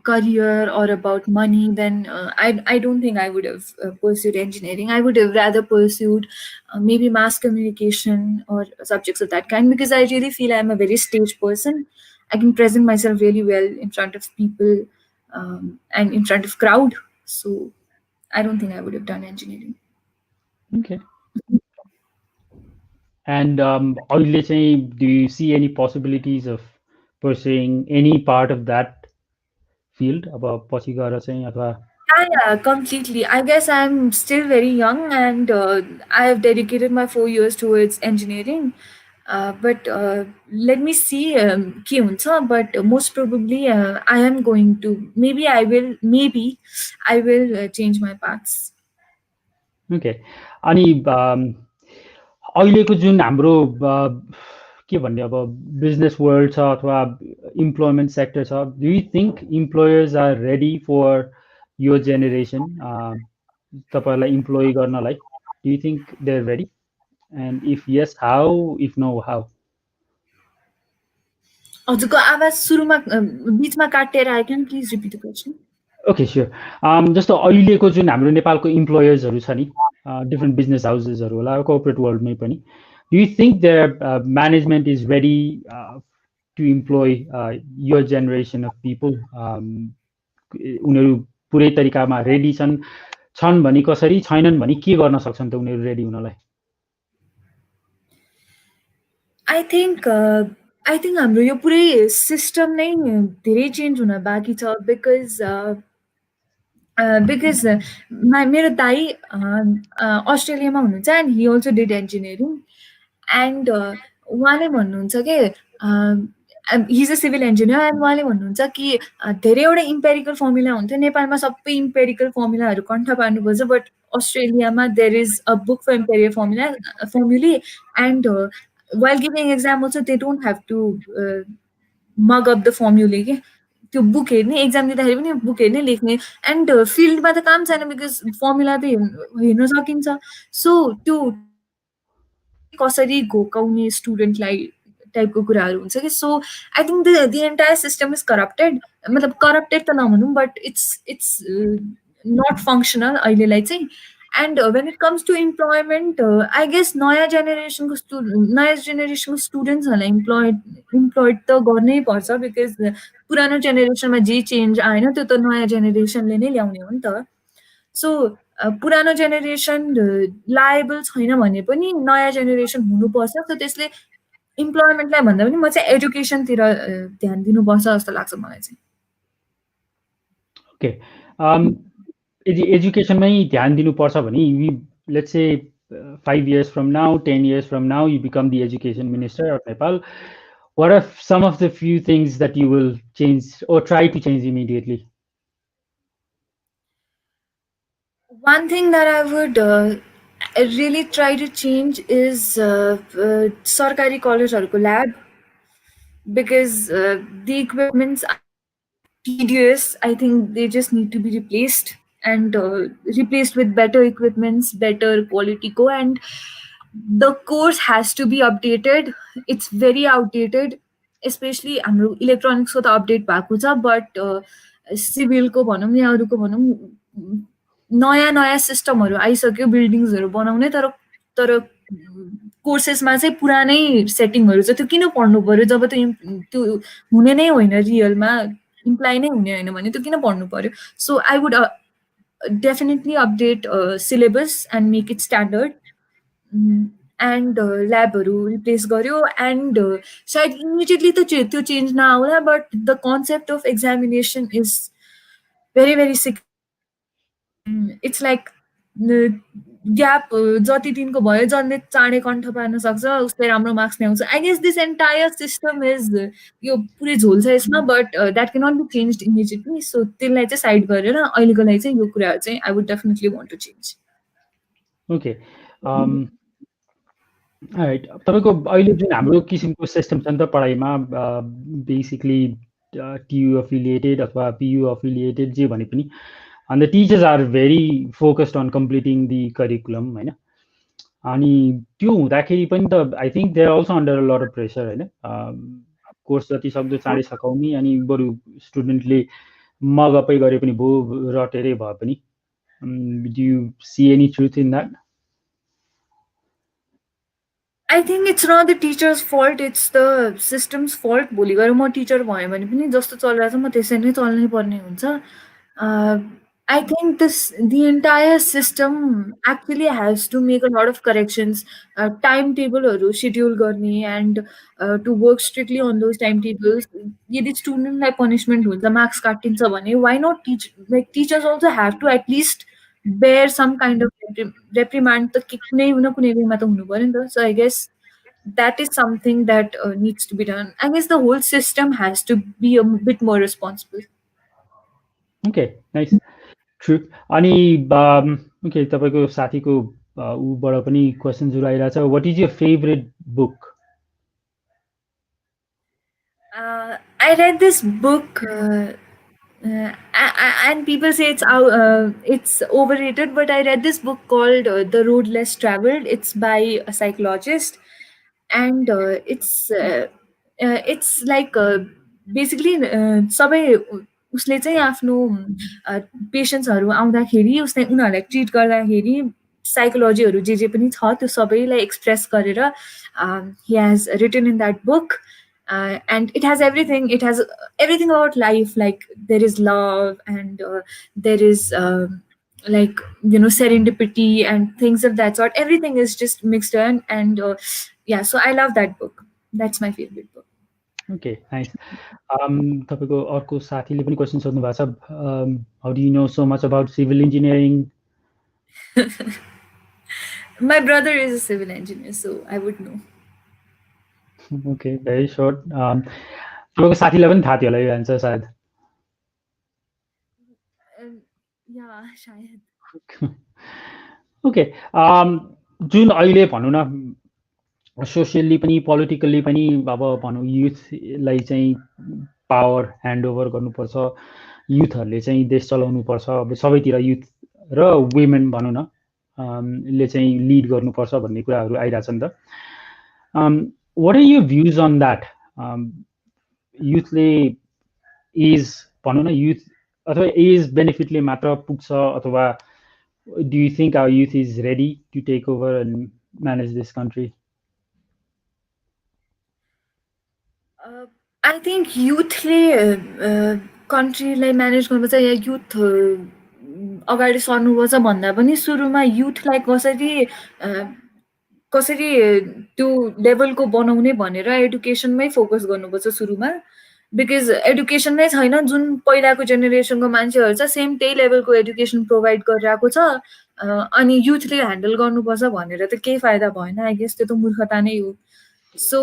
career or about money, then I don't think I would have pursued engineering. I would have rather pursued maybe mass communication or subjects of that kind, because I really feel I'm a very stage person. I can present myself really well in front of people and in front of crowd. So I don't think I would have done engineering. Okay. And अहिले चाहिँ do you see any possibilities of pursuing any part of that field अब पछि गएर चाहिँ अथवा Yeah, completely. I guess I'm still very young, and I have dedicated my 4 years towards engineering. But let me see के हुन्छ. But most probably I am going to, maybe I will change my paths. Okay. अनि अहिलेको जुन हाम्रो के भन्ने अब business world छ अथवा इम्प्लोइमेन्ट सेक्टर छ, do you think employers are ready for यो जेनेरेसन तपाईँहरूलाई इम्प्लोइ गर्नलाई? Do you think they are ready? And if yes how, if no how? हजुरको आवाज सुरुमा बिचमा काटेर आयो, can please repeat the question? Okay, sure. जस्तो अहिलेको जुन हाम्रो नेपालको इम्प्लोयर्सहरू छ नि, डिफ्रेन्ट बिजनेस हाउसेसहरू होला, कर्पोरेट वर्ल्डमै पनि, do you think their management is ready to employ यो जेनेरेसन अफ पिपल? उनीहरू पुरै तरिकामा रेडी छन् भने कसरी, छैनन् भने के गर्न सक्छन् त उनीहरू रेडी हुनलाई? आई थिङ्क हाम्रो यो पुरै सिस्टम नै धेरै चेन्ज हुन बाँकी छ, बिकज मेरो दाई अस्ट्रेलियामा हुनुहुन्छ and he also did engineering and उहाँले भन्नुहुन्छ कि he is a civil engineer end उहाँले भन्नुहुन्छ कि धेरैवटा इम्पेरिकल फर्मुला हुन्थ्यो, नेपालमा सबै इम्पेरिकल फर्मुलाहरू कण्ठ पार्नुपर्छ, बट अस्ट्रेलियामा there is a book for imperial formulae and while giving exam also they don't have to mug up the formulae के त्यो बुक हेर्ने, एक्जाम दिँदाखेरि पनि बुक हेर्ने लेख्ने एन्ड फिल्डमा त काम छैन बिकज फर्मुला त हेर्न सकिन्छ। सो त्यो फर्मुलाले कसरी घोकाउने स्टुडेन्टलाई टाइपको कुराहरू हुन्छ कि। So I think the entire system is corrupted, मतलब करप्टेड त नभनौँ बट इट्स नट फङ्सनल अहिलेलाई चाहिँ। And when it comes to employment I guess नयाँ जेनेरेसनको स्टुडेन्ट्सहरूलाई इम्प्लोइड त गर्नै पर्छ बिकज पुरानो जेनेरेसनमा जे चेन्ज आएन त्यो त नयाँ जेनेरेसनले नै ल्याउने हो नि त। सो पुरानो जेनेरेसन लायबल छैन भने पनि नयाँ जेनेरेसन हुनुपर्छ। सो त्यसले इम्प्लोइमेन्टलाई भन्दा पनि म चाहिँ एजुकेसनतिर ध्यान दिनुपर्छ जस्तो लाग्छ मलाई चाहिँ। ओके, यदि एजुकेसनमै ध्यान दिनुपर्छ भने let's say 5 years from now, 10 years from now, you become the education minister of Nepal. What are some of the few things that you will change or try to change immediately? One thing that I would really try to change is सरकारी कलेजहरूको lab, because the equipments are tedious. I think they just need to be replaced and replaced with better equipments, better quality co, and the course has to be updated. It's very outdated, especially हाम्रो इलेक्ट्रोनिक्सको त update भएको छ, but सिभिलको भनौँ या अरूको भनौँ नयाँ नयाँ सिस्टमहरू आइसक्यो बिल्डिङ्सहरू बनाउने, तर तर कोर्सेसमा चाहिँ पुरानै सेटिङहरू छ। त्यो किन पढ्नु पर्यो जब त्यो हुने नै होइन, रियलमा इम्प्लाइ नै हुने होइन भने त्यो किन पढ्नु पर्यो? So I would definitely update syllabus and make it standard and ल्याबहरू रिप्लेस गर्यो एन्ड सायद इमिडिएटली त त्यो चेन्ज नआउला, but the concept of examination is very very sick. It's like gap जति दिनको भयो जसले चाँडै कण्ठ पार्न सक्छ उसले राम्रो मार्क्स ल्याउँछ। I guess this entire system is यो पुरै झोल छ यसमा, but that can not be change immediately. So त्यसलाई चाहिँ साइड गरेर अहिलेको लागि चाहिँ यो कुराहरू चाहिँ I would definitely want to change. Okay, right. तपाईँको अहिले जुन हाम्रो किसिमको सिस्टम छ नि त पढाइमा, बेसिकली टियु अफिलिएटेड अथवा पियु अफिलिएटेड जे भने पनि, and the teachers are very focused on completing the curriculum, होइन? अनि त्यो हुँदाखेरि पनि त I think they are also under a lot of pressure, होइन? कोर्स जति सक्दो चाँडै सकाउने, अनि बरु स्टुडेन्टले मगअपै गरे पनि भयो, रटेरै भए पनि। Do you see any truth in that? I think it's not the teachers fault, it's the systems fault. भोलि गएर म टिचर भएँ भने पनि जस्तो चलिरहेको छ म त्यसरी नै चल्नै पर्ने हुन्छ। I think the entire system actually has to make a lot of corrections, timetable or schedule garne, and to work strictly on those timetables. Yadi student like punishment हुन्छ, marks काटिन्छ भने, why not teachers also have to at least bear some kind of reprimand त कुनै न कुनै वेमा त हुनु पर्यो नि त। So I guess that is something that needs to be done. I guess the whole system has to be a bit more responsible. Okay, nice. True. अनि ओके, तपाईँको साथीको ऊबाट पनि क्वेसन्सहरू आइरहेछ। वाट is year favourite book? I read this book, and people say it's overrated, but I read this book called The Road Less Traveled. It's by a psychologist, and it's like basically सबै उसले चाहिँ आफ्नो पेसेन्ट्सहरू आउँदाखेरि उसले उनीहरूलाई treat गर्दाखेरि साइकोलोजीहरू जे जे पनि छ त्यो सबैलाई एक्सप्रेस गरेर he has written in that book, and it has everything. It has everything about life, like there is love, and there is like serendipity and things of that sort. Everything is just mixed in, and yeah, so I love that book. That's my favorite book. Okay nice तपाईँको अर्को साथीले पनि question सोध्नु भएको छ how do you know so much about civil engineering My brother is a civil engineer, so I would know. Okay very short तपाईँको साथीलाई पनि थाहा थियो होला यो एन्सर सायद Yeah, shayad. ओके जुन अहिले भनौँ न सोसियल्ली पनि पोलिटिकल्ली पनि अब भनौँ युथलाई चाहिँ पावर ह्यान्डओभर गर्नुपर्छ युथहरूले चाहिँ देश चलाउनुपर्छ अब सबैतिर युथ र वुमेन भनौँ न ले चाहिँ लिड गर्नुपर्छ भन्ने कुराहरू आइरहेछ नि त what are you views on that युथले एज भनौँ न युथ अथवा एज बेनिफिटले मात्र पुग्छ अथवा do you think our youth is ready to take over and manage this country I think youthले कन्ट्रीलाई म्यानेज गर्नुपर्छ या युथ अगाडि सर्नुपर्छ भन्दा पनि सुरुमा युथलाई कसरी कसरी त्यो लेभलको बनाउने भनेर एडुकेसनमै फोकस गर्नुपर्छ सुरुमा, बिकज एडुकेसन नै छैन। जुन पहिलाको जेनेरेसनको मान्छेहरू छ सेम त्यही लेभलको एडुकेसन प्रोभाइड गरिरहेको छ, अनि युथले ह्यान्डल गर्नुपर्छ भनेर त केही फाइदा भएन। आई गेस त्यो त मूर्खता नै हो। सो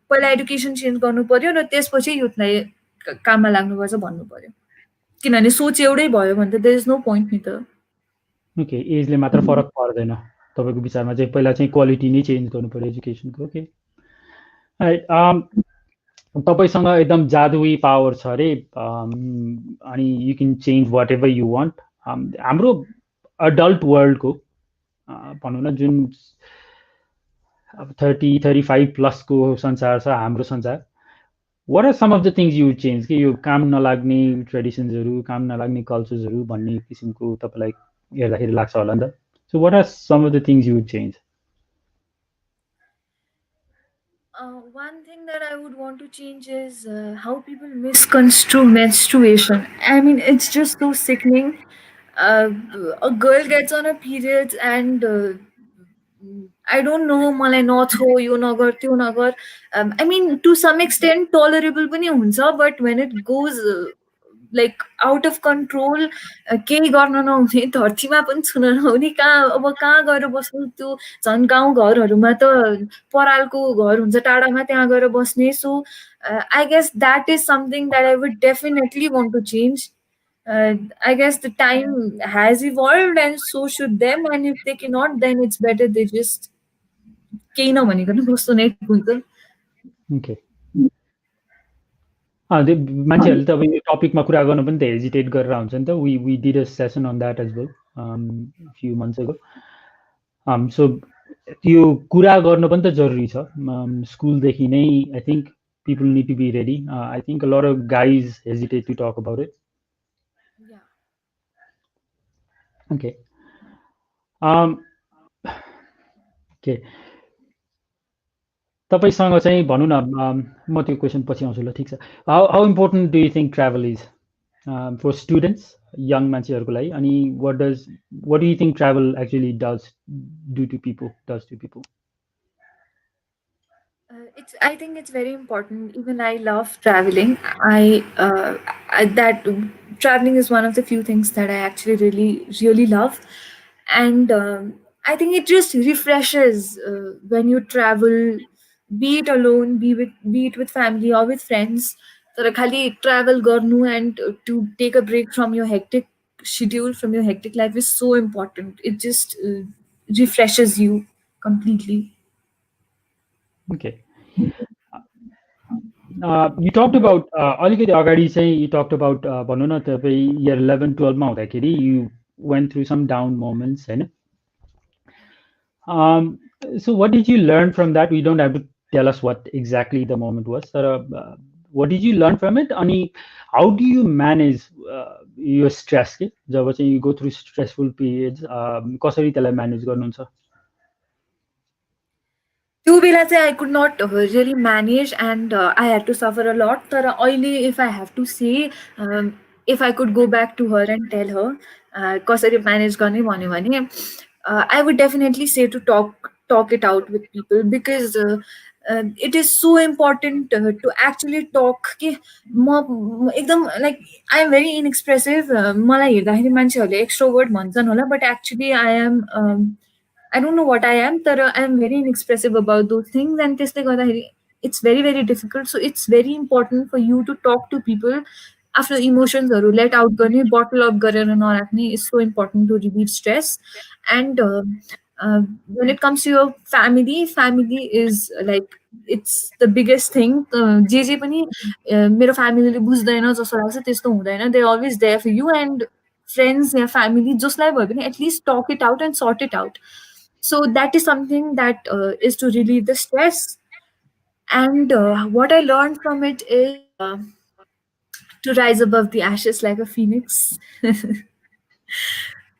पहिला एडुकेसन चेन्ज गर्नु पर्यो र त्यसपछि युथलाई काममा लाग्नुपर्छ भन्नु पर्यो, किनभने सोच एउटै भयो भने त देयर इज नो पोइन्ट नि त। ओके एजले मात्र फरक पर्दैन तपाईँको विचारमा चाहिँ पहिला चाहिँ क्वालिटी नै चेन्ज गर्नु पर्यो एजुकेसनको ओके तपाईँसँग एकदम जादुई पावर छ अरे अनि you can change whatever you want हाम्रो अडल्ट वर्ल्डको भनौँ न जुन अब 30-35 प्लसको संसार छ हाम्रो संसार what are some of the things you change कि यो काम नलाग्ने ट्रेडिसन्सहरू काम नलाग्ने कल्चर्सहरू भन्ने किसिमको तपाईँलाई हेर्दाखेरि लाग्छ होला नि त so what are some of the things you change One thing that I would want to change is how people misconstrue menstruation. I mean, it's just so sickening. A girl gets on her periods and I don't know, मलाई नछो यो नगर त्यो नगर. I mean, to some extent tolerable पनि हुन्छ, but when it goes like out of control, केही गर्न नहुने, धरतीमा पनि छुन नहुने, कहाँ गएर बस्नु, त्यो झन् गाउँ घरहरूमा त परालको घर हुन्छ टाढामा, त्यहाँ गएर बस्ने. So I guess that is something that I would definitely want to change. I guess the time has evolved and so should them, and if they cannot, then it's better they just केही नभनिकन बस्नु नै ठिक हुन्छ. Okay मान्छेहरूले त अब यो टपिकमा कुरा गर्नु पनि त हेजिटेट गरेर हुन्छ नि त we did a session on that as well few months ago so त्यो कुरा गर्नु पनि त जरुरी छ स्कुलदेखि नै I think people need to be ready. I think a lot of guys hesitate to talk about it. Yeah. Okay. Okay. तपाईसँग चाहिँ भनौँ न म त्यो क्वेसन पछि आउँछु ल ठिक छ how important do you think travel is for students young मान्छेहरूको लागि अनि what do you think travel actually does do to people I think it's very important. Even I love traveling. That traveling is one of the few things that I actually really love, and I think it just refreshes when you travel, be it alone, be it with family or with friends. तर खाली travel गर्नु and to take a break from your hectic schedule, from your hectic life is so important. It just refreshes you completely. Okay. You talked about अलिकति अगाडि चाहिँ you talked about भनौँ न तपाईँ year 11 12 मा हुँदाखेरि you went through some down moments होइन. So what did you learn from that? We don't have to tell us what exactly the moment was. What did you learn from it? अनि how do you manage your stress के जब चाहिँ you go through stressful periods कसरी त्यसलाई manage गर्नुहुन्छ? Two belas I could not really manage, and I had to suffer a lot. But oily, if I have to say, if I could go back to her and tell her, कसरी manage गर्ने भन्यो भने, I would definitely say to talk it out with people, because it is so important to actually talk. कि म एकदम like I am very inexpressive. मलाई हेर्दाखेरि मान्छेहरूले extrovert भन्छन् होला, but actually I am. I don't know what I am, but I am very inexpressive about those things, and त्यसले गर्दाखेरि it's very very difficult. So it's very important for you to talk to people. After emotionsहरू let out गर्ने, bottle up गरेर नराख्ने is so important to relieve stress. And when it comes to your family is like it's the biggest thing. जे जे पनि मेरो फ्यामिलीले बुझ्दैन जस्तो लाग्छ त्यस्तो हुँदैन. They're always there for you, and friends या family जसलाई भए पनि at least talk it out and sort it out. So that is something that is to relieve the stress. And what I learned from it is to rise above the ashes like a phoenix.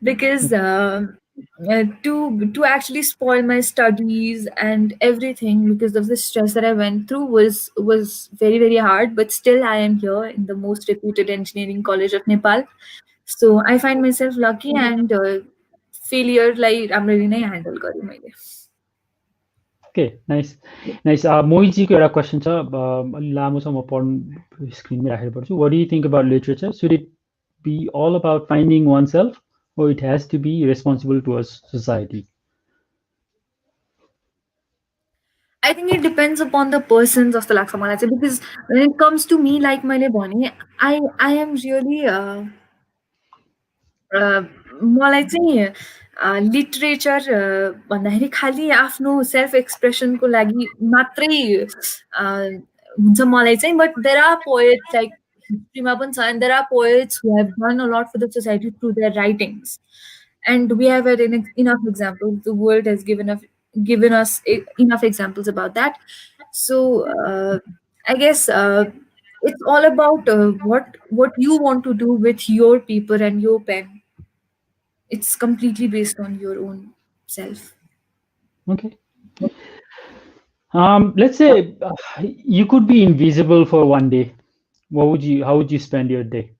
Because to actually spoil my studies and everything because of the stress that I went through was very very hard. But still, I am here in the most reputed engineering college of Nepal. So I find myself lucky, and failure like राम्ररी नै handle गरेँ मैले. Okay, nice. मोहितजीको एउटा question छ अलि लामो छ म पढ्नु स्क्रिनमै राखेर पढ्छु. What do you think about literature? Should it be all about finding oneself or it has to be responsible towards society? I think it depends upon the person जस्तो लाग्छ मलाई चाहिँ, because when it comes to me, like मैले भने, I am really मलाई चाहिँ literature भन्दाखेरि खालि आफ्नो सेल्फ एक्सप्रेसनको लागि मात्रै हुन्छ मलाई चाहिँ. But there are poets like हिस्ट्रीमा पनि छ, and there are poets who have done a lot for the society through their writings. And we have had enough examples. The world has given us enough examples about that. So I guess it's all about what you want to do with your paper and your pen. It's completely based on your own self. Okay. Let's say you could be invisible for one day. How would you spend your day?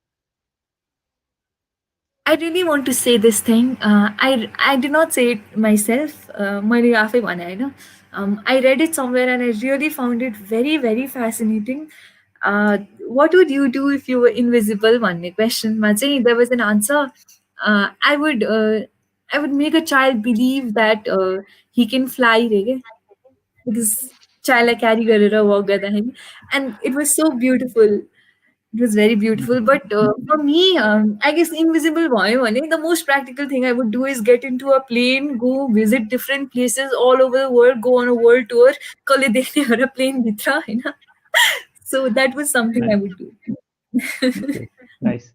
I really want to say this thing. I did not say it myself. मैले आफै भने होइन. I read it somewhere and I really found it very very fascinating. What would you do if you were invisible? भन्ने क्वेसनमा चाहिँ there was an answer. I would make a child believe that he can fly रे के, because child carry गरेर walk गर्दाखेरि, and it was so beautiful. It was very beautiful. But for me, I guess invisible भयो भने the most practical thing I would do is get into a plane, go visit different places all over the world, go on a world tour. कसले देख्ने एउटा plane भित्र होइन. So that was something I would do. Okay, nice.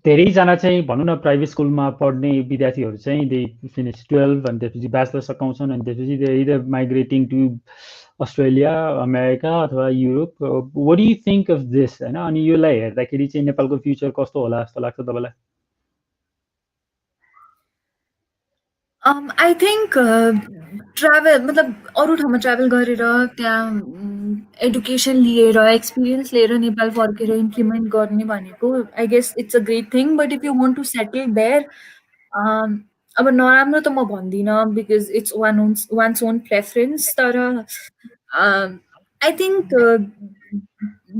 धेरैजना चाहिँ भनौँ न private स्कुलमा पढ्ने विद्यार्थीहरू चाहिँ दे फिनिस 12 अनि त्यसपछि ब्याचलर सकाउँछन् अनि त्यसपछि दे इदर माइग्रेटिङ टु अस्ट्रेलिया अमेरिका अथवा Europe. What do you think of this होइन? अनि योलाई हेर्दाखेरि चाहिँ नेपालको फ्युचर कस्तो होला जस्तो लाग्छ तपाईँलाई? I think travel मतलब अरू ठाउँमा ट्राभल गरेर त्यहाँ एडुकेसन लिएर एक्सपिरियन्स लिएर नेपाल फर्केर इम्प्लिमेन्ट गर्ने भनेको I guess it's a great thing. But if you want to settle there, अब नराम्रो त म भन्दिनँ because it's one's own preference. तर I think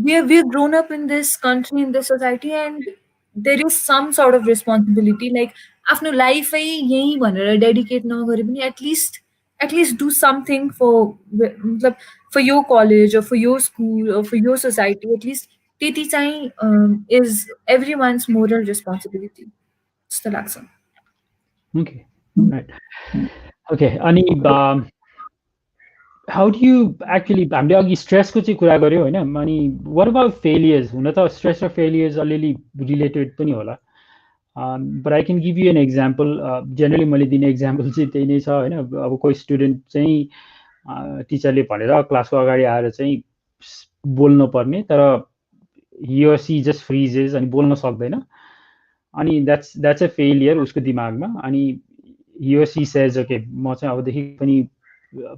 we've grown up in this country, in this society, and there is some sort of responsibility. Like आफ्नो लाइफै यही भनेर dedicate नगरे पनि एटलिस्ट डु समथिङ मतलब for your college or for your school or for your society. At least त्यति चाहिँ is everyone's moral responsibility जस्तो लाग्छ. Okay, right. Okay, अनि हाउ डु यु एक्चुअली हामीले अघि स्ट्रेसको चाहिँ कुरा गऱ्यौँ होइन अनि वाट अबाउट फेलियर्स हुन त स्ट्रेस र फेलियर्स अलिअलि रिलेटेड पनि होला but I can give U an example generally मैले दिने एक्जाम्पल चाहिँ त्यही नै छ होइन अब कोही स्टुडेन्ट चाहिँ टिचरले भनेर क्लासको अगाडि आएर चाहिँ बोल्न पर्ने तर हि अर सी जस्ट फ्रिजेस अनि बोल्न सक्दैन अनि द्याट्स अ फेलियर उसको दिमागमा अनि हि अर सी सेज ओके म चाहिँ अबदेखि पनि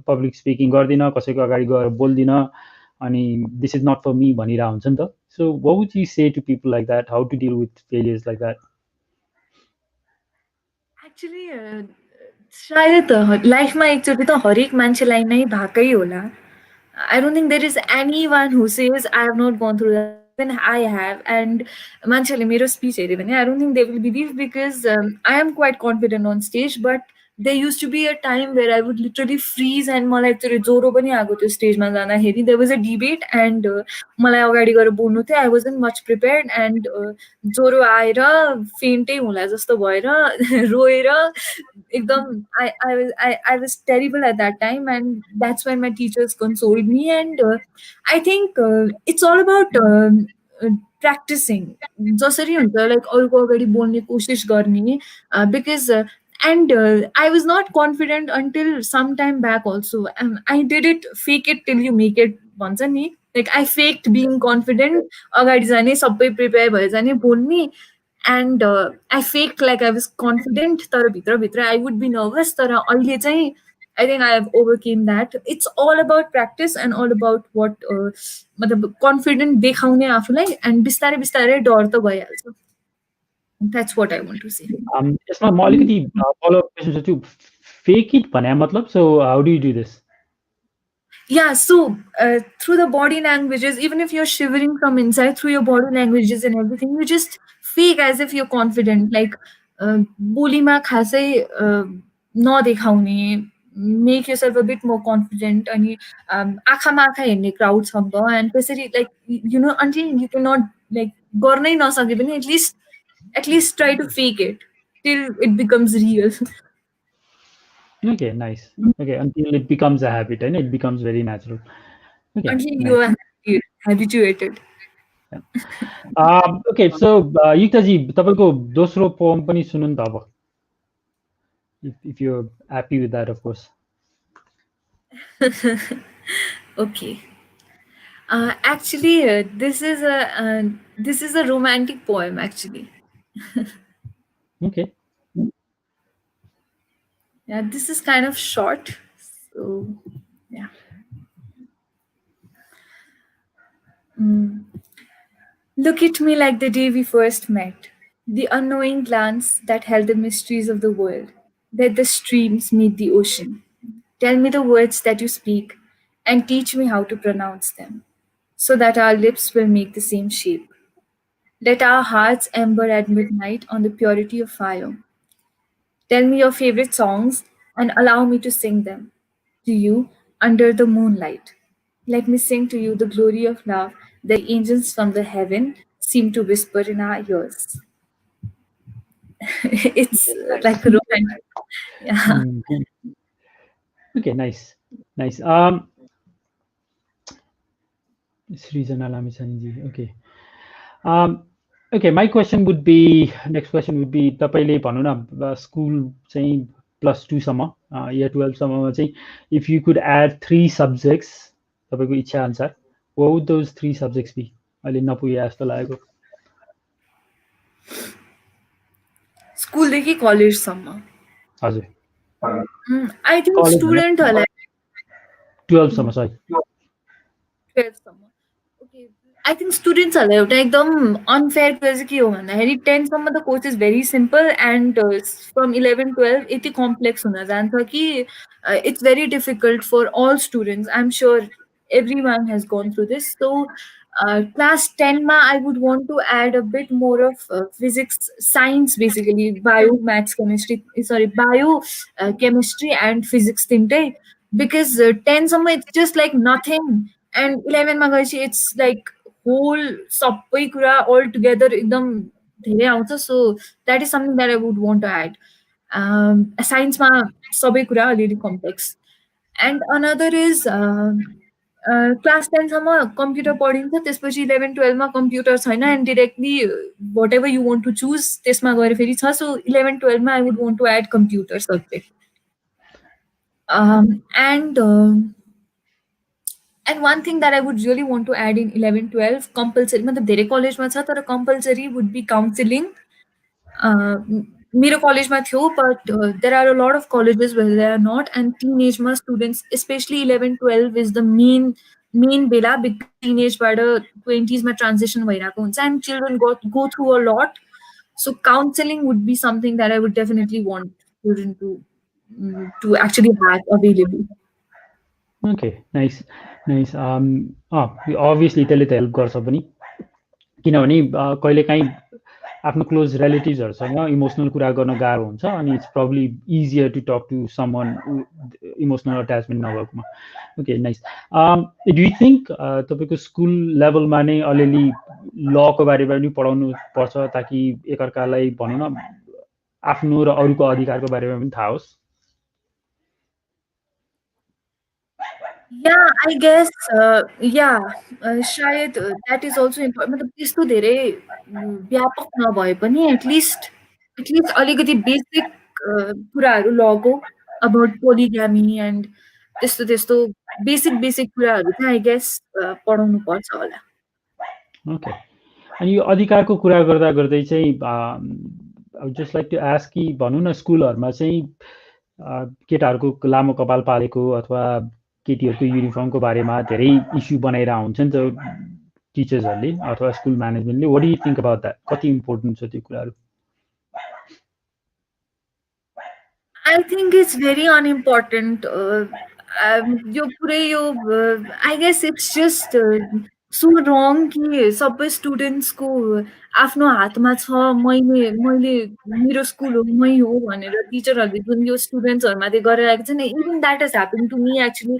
पब्लिक स्पिकिङ गर्दिनँ कसैको अगाडि गएर बोल्दिनँ अनि दिस इज नट फर मी भनिरहेको हुन्छ नि त so watt would you say to people like that how to deal with failures like that actually सायद लाइफमा एकचोटि त हरेक मान्छेलाई नै भएकै होला. I don't think there is anyone who says I have not gone through that. Even I have, and मान्छेहरूले मेरो स्पिच हेऱ्यो भने I don't think they will believe because I am quite confident on stage, but there used to be a time where I would literally freeze and मलाई एकचोटि ज्वरो पनि आएको थियो स्टेजमा जाँदाखेरि. There was a debate and मलाई अगाडि गएर बोल्नु थियो. I wasn't much prepared and ज्वरो आएर फेन्टै होला जस्तो भएर रोएर एकदम I was terrible at that time and that's when my teachers consoled me and I think it's all about uh, practicing जसरी हुन्छ लाइक अरूको अगाडि बोल्ने कोसिस गर्ने because and I was not confident until some time back also and I did it fake it till you make it भन्छ नि like I faked being confident अगाडि जाने सबै प्रिपेयर भएर जाने बोल्ने and I faked like I was confident तर भित्र I would be nervous तर अहिले चाहिँ I think I have overcame that. It's all about practice and all about what मतलब confident देखाउने आफूलाई and बिस्तारै बिस्तारै डर त गइहाल्छ. That's what I want to say. यसमा म अलिकति फलोअप क्वेसन सोध्छु फेक इट भने मतलब so how do you do this Yeah, so through the body languages, even if you're shivering from inside, through your body languages and everything, you just fake as if you're confident. Like, बोलीमा खासै नदेखाउने, make yourself a bit more confident अनि आँखामा आँखा हेर्ने क्राउडसँग and त्यसरी like you know until you cannot like गर्नै नसके पनि at least try to fake it till it becomes real. Okay nice okay until it becomes a habit होइन it becomes very natural okay Until you nice are habituated. Okay so Yukta ji तपाईँको दोस्रो pome पनि सुन्नु नि त अब if you're happy with that of course Okay. Actually, this is a romantic poem. Actually, okay yeah, this is kind of short. So, yeah. Mm. Look at me like the day we first met. The unknowing glance that held the mysteries of the world. Let the streams meet the ocean. Tell me the words that you speak, and teach me how to pronounce them, so that our lips will make the same shape. Let our hearts ember at midnight on the purity of fire. Tell me your favorite songs and allow me to sing them to you under the moonlight. Let me sing to you the glory of love that angels from the heaven seem to whisper in our ears. It's like a romantic. Yeah. Mm, okay nice nice Srijana Lamisani okay okay my question would be next question would be तपाईले भन्नु न school चाहिँ +2 सम्म या 12 सम्ममा चाहिँ if you could add 3 subjects तपाईको इच्छा अनुसार what would those 3 subjects be अहिले नपुगे जस्तो लागेको स्कुलदेखि कलेजसम्म हजुर आई थिङ्क कलेज स्टुडेन्टहरूलाई 12 सम्म सरी 12सम्म ओके आई थिङ्क स्टुडेन्ट्सहरूलाई एउटा एकदम अनफेयर कुरा चाहिँ के हो भन्दाखेरि 10सम्म त course is very simple and from 11-12 यति कम्प्लेक्स हुन जान्छ कि it's very difficult for all students I am sure everyone has gone through this so class 10मा I would want to add a bit more of physics science basically bio maths chemistry sorry bio chemistry and physics तिनटै because 10सम्म it's just like nothing and 11मा गएपछि it's like whole सबै कुरा अल together एकदम धेरै आउँछ so that is something that I would want to add साइन्समा सबै कुरा अलिअलि complex And another is class 10सम्म कम्प्युटर पढिन्छ, त्यसपछि 11-12मा कम्प्युटर छैन and directly whatever you want to choose त्यसमा गएर फेरि छ. सो 11-12मा I would want to add computer subject. And and one thing that I would really want to add in 11-12 compulsory, मतलब धेरै कलेजमा छ तर compulsory would be counseling. मेरो कलेजमा थियो, but there are a lot of colleges where they are not, and teenageमा students especially 11-12 is the main Bela, because teenageबाट 20sमा transition भइरहेको हुन्छ and children go through a lot. So counseling would be something that I would definitely want children to actually have available. Okay, nice nice. Obviously त्यसले त help गर्छ पनि, किनभने कहिलेकाहीँ आफ्नो close रिलेटिभ्सहरूसँग emotional कुरा गर्न गाह्रो हुन्छ अनि it's probably easier to talk to someone emotional attachment नभएकोमा. Okay, nice. Do you think तपाईँको स्कुल लेभलमा नै अलिअलि लको बारेमा पनि पढाउनु पर्छ ताकि एकअर्कालाई भनौँ न आफ्नो र अरूको अधिकारको बारेमा पनि थाहा होस्? Yeah, I guess, शायद that is also important. मतलब त्यस्तो धेरै व्यापक नभए पनि एटलिस्ट अलिकति बेसिक कुराहरू लगो अबाउट पोलिग्यामी एन्ड त्यस्तो बेसिक कुराहरू चाहिँ आई गेस पढाउनु पर्छ होला. ओके, अनि यो अधिकारको कुरा गर्दा गर्दै चाहिँ जस्ट लाइक टु आस्क कि भनौँ न स्कुलहरूमा चाहिँ केटाहरूको लामो कपाल पालेको अथवा केटीहरूको युनिफर्मको बारेमा धेरै इस्यु बनाइरहेको हुन्छ नि त टिचर्सहरूले अथवा स्कुल म्यानेजमेन्टले. What do you think about that? कति इम्पोर्टेन्ट छ त्यो कुराहरू? I think it's very unimportant. यो पुरै यो I guess it's just so wrong कि सबै स्टुडेन्ट्सको आफ्नो हातमा छ. मैले मेरो स्कुल हो, मै हो भनेर टिचरहरूले जुन यो स्टुडेन्ट्सहरूमाथि गरिरहेको छ नि, even that is happen to me actually.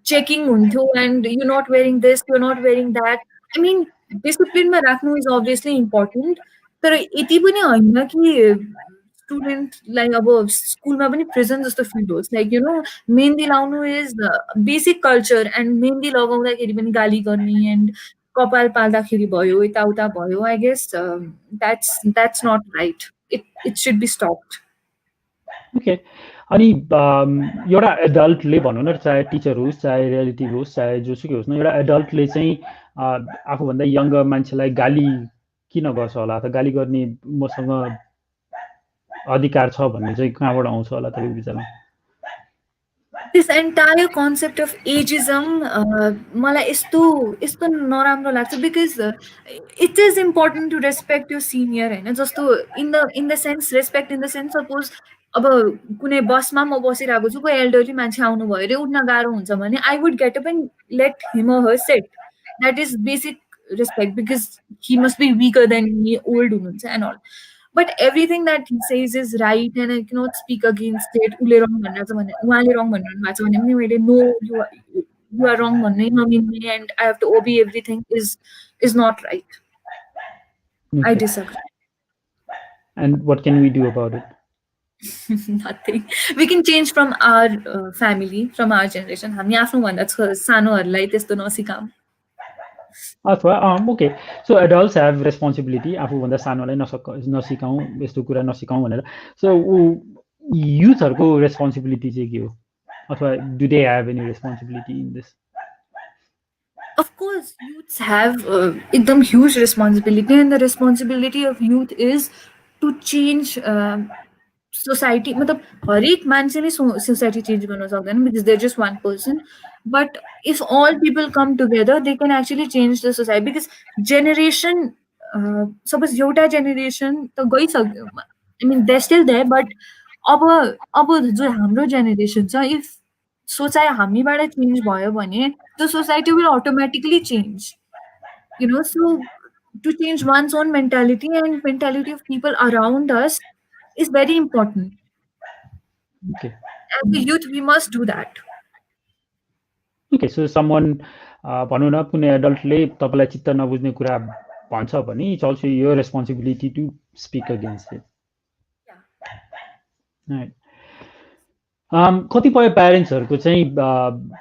Checking हुन्थ्यो and you not wearing this, you not wearing that. I mean डिसिप्लिनमा राख्नु इज अभियसली इम्पोर्टेन्ट, तर यति पनि होइन कि स्टुडेन्टलाई अब स्कुलमा पनि प्रिजन जस्तो फिल होस्. लाइक यु नो मेहन्दी लाउनु is basic culture and mehndi लगाउँदाखेरि पनि गाली गर्ने एन्ड कपाल पाल्दाखेरि भयो, यताउता भयो. I guess that's not right. It should be stopped. Okay, अनि एउटा एडल्टले भनौँ न, चाहे टिचर होस् चाहे रिलेटिभ होस् चाहे जोसुकै होस् न, एउटा एडल्टले चाहिँ आफूभन्दा यङ्गर मान्छेलाई गाली किन गर्छ होला अथवा गाली गर्ने मसँग अधिकार छ भन्ने चाहिँ कहाँबाट आउँछ होला तपाईँको विचारमा? This entire concept of ageism मलाई यस्तो नराम्रो लाग्छ, because it is important to respect your senior हैन. जस्तो in the sense respect in the sense, suppose अब कुनै बसमा म बसिरहेको छु, कोही एल्डरली मान्छे आउनु भयो अरे, उठ्न गाह्रो हुन्छ भने I would get up and let him or her sit. That is basic respect, because he must be weaker than me, old हुनुहुन्छ and all. But everything that he says is right and I cannot speak against it. उसले wrong भनिरहेको छ भने, उहाँले wrong भनिरहनु भएको छ भने पनि मैले no, you are wrong भन्नै नमिल्ने and I have to obey everything is not right. I disagree. And what can we do about it? Nothing. We can change from our family, from our generation. हामी आफ्नोभन्दा सानोहरूलाई त्यस्तो नसिकाऊँ. अथवा okay, so adults have responsibility, आफूभन्दा सानोलाई नसिकाउँ, यस्तो कुरा नसिकाउँ भनेर. सो युथहरूको responsibility चाहिँ के हो, अथवा do they have any responsibility in this? Of course, youths have एकदम huge responsibility, and the responsibility of youth is to change society. मतलब हरेक मान्छेले society change गर्न सक्दैन, because they're just one person. But if all people come together, they can actually change the society. Because generation, suppose एउटा generation त गइसक्यो, I mean they're still there, but अब जो हाम्रो generation छ, if सोचाइ हामीबाट चेन्ज भयो भने the society will automatically change. You know, so to change one's own mentality and mentality of people around us is very important. Okay. As a youth, we must do that. Okay, so someone भनौँ न कुनै एडल्टले तपाईँलाई चित्त नबुझ्ने कुरा भन्छ भने it's also your responsibility to speak against it. Yeah. Right. कतिपय प्यारेन्ट्सहरूको चाहिँ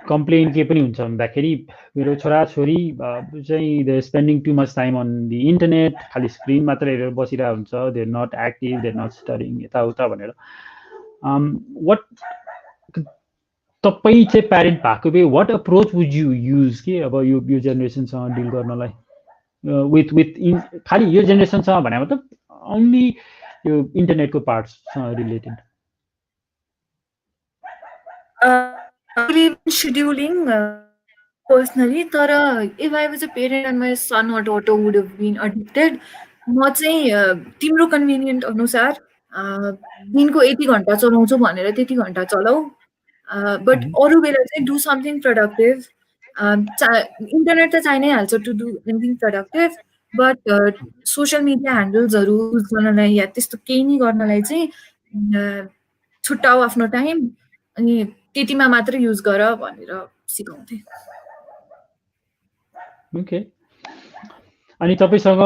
कम्प्लेन के पनि हुन्छ भन्दाखेरि मेरो छोराछोरी चाहिँ they spending too much time on the internet, खालि स्क्रिन मात्र हेरेर बसिरहेको हुन्छ, दे नट एक्टिभ, दे नट स्टडिङ यताउता भनेर। वाट तपाईँ चाहिँ प्यारेन्ट भएको भए वाट अप्रोच वुड यु युज कि अब यो जेनेरेसनसँग डिल गर्नलाई, विथ विथ खालि यो जेनेरेसनसँग भने मतलब ओन्ली यो इन्टरनेटको पार्ट्ससँग related? I believe in scheduling personally. तर if I was a parent and my son or daughter would have been addicted, म चाहिँ तिम्रो कन्भिनियन्ट अनुसार दिनको यति घन्टा चलाउँछु भनेर त्यति घन्टा चलाऊ, बट अरू बेला चाहिँ डु समथिङ प्रोडक्टिभ। इन्टरनेट त चाहि नै हाल्छ to do anything productive, but social media ह्यान्डल्सहरू युज गर्नलाई या त्यस्तो केही नै गर्नलाई चाहिँ छुट्टाऊ आफ्नो टाइम, अनि त्यतिमा मात्र युज गर भनेर सिकाउँथे। ओके। अनि तपाईँसँग